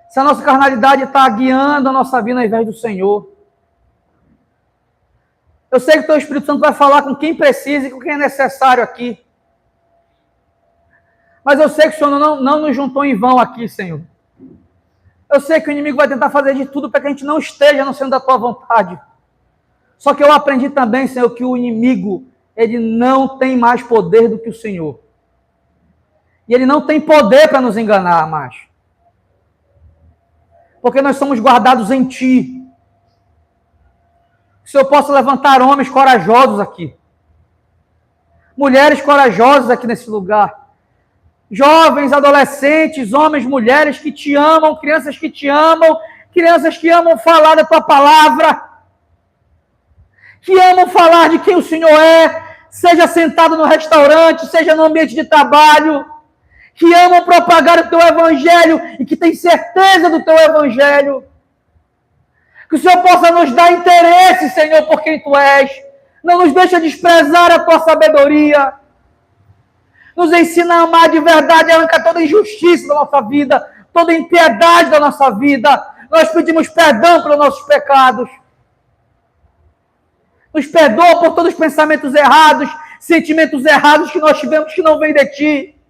se a nossa carnalidade está guiando a nossa vida ao invés do Senhor, eu sei que o Teu Espírito Santo vai falar com quem precisa e com quem é necessário aqui. Mas eu sei que o Senhor não nos juntou em vão aqui, Senhor. Eu sei que o inimigo vai tentar fazer de tudo para que a gente não esteja no centro da Tua vontade. Só que eu aprendi também, Senhor, que o inimigo, ele não tem mais poder do que o Senhor. E ele não tem poder para nos enganar mais. Porque nós somos guardados em Ti. Que o Senhor possa levantar homens corajosos aqui. Mulheres corajosas aqui nesse lugar. Jovens, adolescentes, homens, mulheres que te amam, crianças que amam falar da tua palavra, que amam falar de quem o Senhor é, seja sentado no restaurante, seja no ambiente de trabalho, que amam propagar o teu evangelho e que têm certeza do teu evangelho. Que o Senhor possa nos dar interesse, Senhor, por quem tu és. Não nos deixa desprezar a tua sabedoria. Nos ensina a amar de verdade, arranca toda injustiça da nossa vida, toda impiedade da nossa vida. Nós pedimos perdão pelos nossos pecados. Nos perdoa por todos os pensamentos errados, sentimentos errados que nós tivemos que não vêm de ti.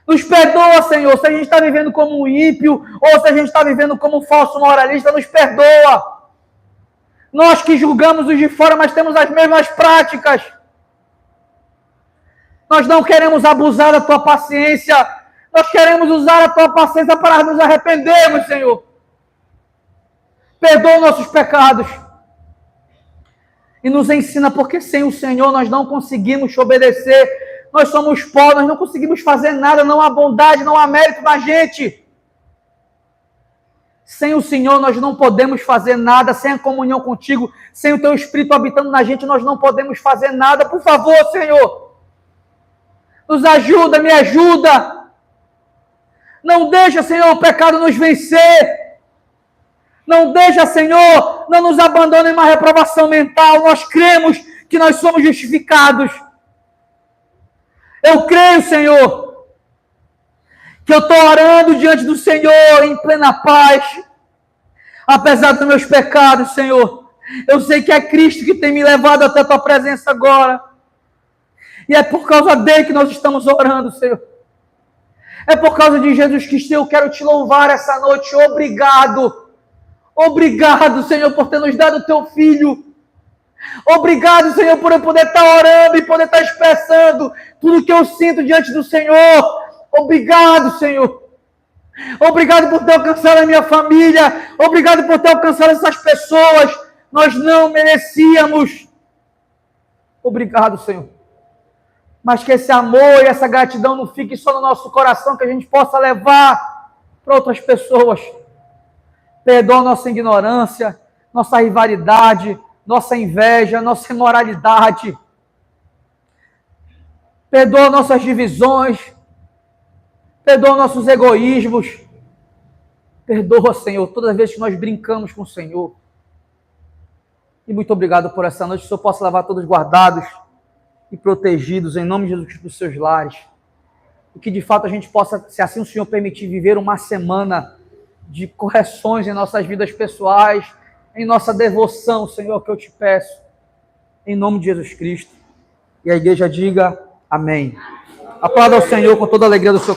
Nos perdoa, Senhor, se a gente está vivendo como um ímpio, ou se a gente está vivendo como um falso moralista, nos perdoa. Nós que julgamos os de fora, mas temos as mesmas práticas. Nós não queremos abusar da tua paciência, nós queremos usar a tua paciência para nos arrependermos, Senhor. Perdoa nossos pecados. E nos ensina, porque sem o Senhor nós não conseguimos te obedecer. Nós somos pobres, nós não conseguimos fazer nada, não há bondade, não há mérito na gente. Sem o Senhor nós não podemos fazer nada, sem a comunhão contigo, sem o teu Espírito habitando na gente, nós não podemos fazer nada. Por favor, Senhor, nos ajuda, me ajuda. Não deixa, Senhor, o pecado nos vencer. Não deixa, Senhor, não nos abandone em uma reprovação mental. Nós cremos que nós somos justificados. Eu creio, Senhor, que eu estou orando diante do Senhor em plena paz. Apesar dos meus pecados, Senhor, eu sei que é Cristo que tem me levado até a tua presença agora. E é por causa dele que nós estamos orando, Senhor. É por causa de Jesus Cristo. Eu quero te louvar essa noite. Obrigado. Obrigado, Senhor, por ter nos dado o teu Filho. Obrigado, Senhor, por eu poder estar orando e poder estar expressando tudo que eu sinto diante do Senhor. Obrigado, Senhor. Obrigado por ter alcançado a minha família. Obrigado por ter alcançado essas pessoas. Nós não merecíamos. Obrigado, Senhor. Mas que esse amor e essa gratidão não fique só no nosso coração, que a gente possa levar para outras pessoas. Perdoa nossa ignorância, nossa rivalidade, nossa inveja, nossa imoralidade. Perdoa nossas divisões. Perdoa nossos egoísmos. Perdoa, Senhor, todas as vezes que nós brincamos com o Senhor. E muito obrigado por essa noite. Que o Senhor possa levar todos guardados e protegidos em nome de Jesus Cristo dos seus lares. E que de fato a gente possa, se assim o Senhor permitir, viver uma semana de correções em nossas vidas pessoais, em nossa devoção, Senhor, que eu te peço, em nome de Jesus Cristo. E a igreja diga amém. Aplauda ao Senhor com toda a alegria do seu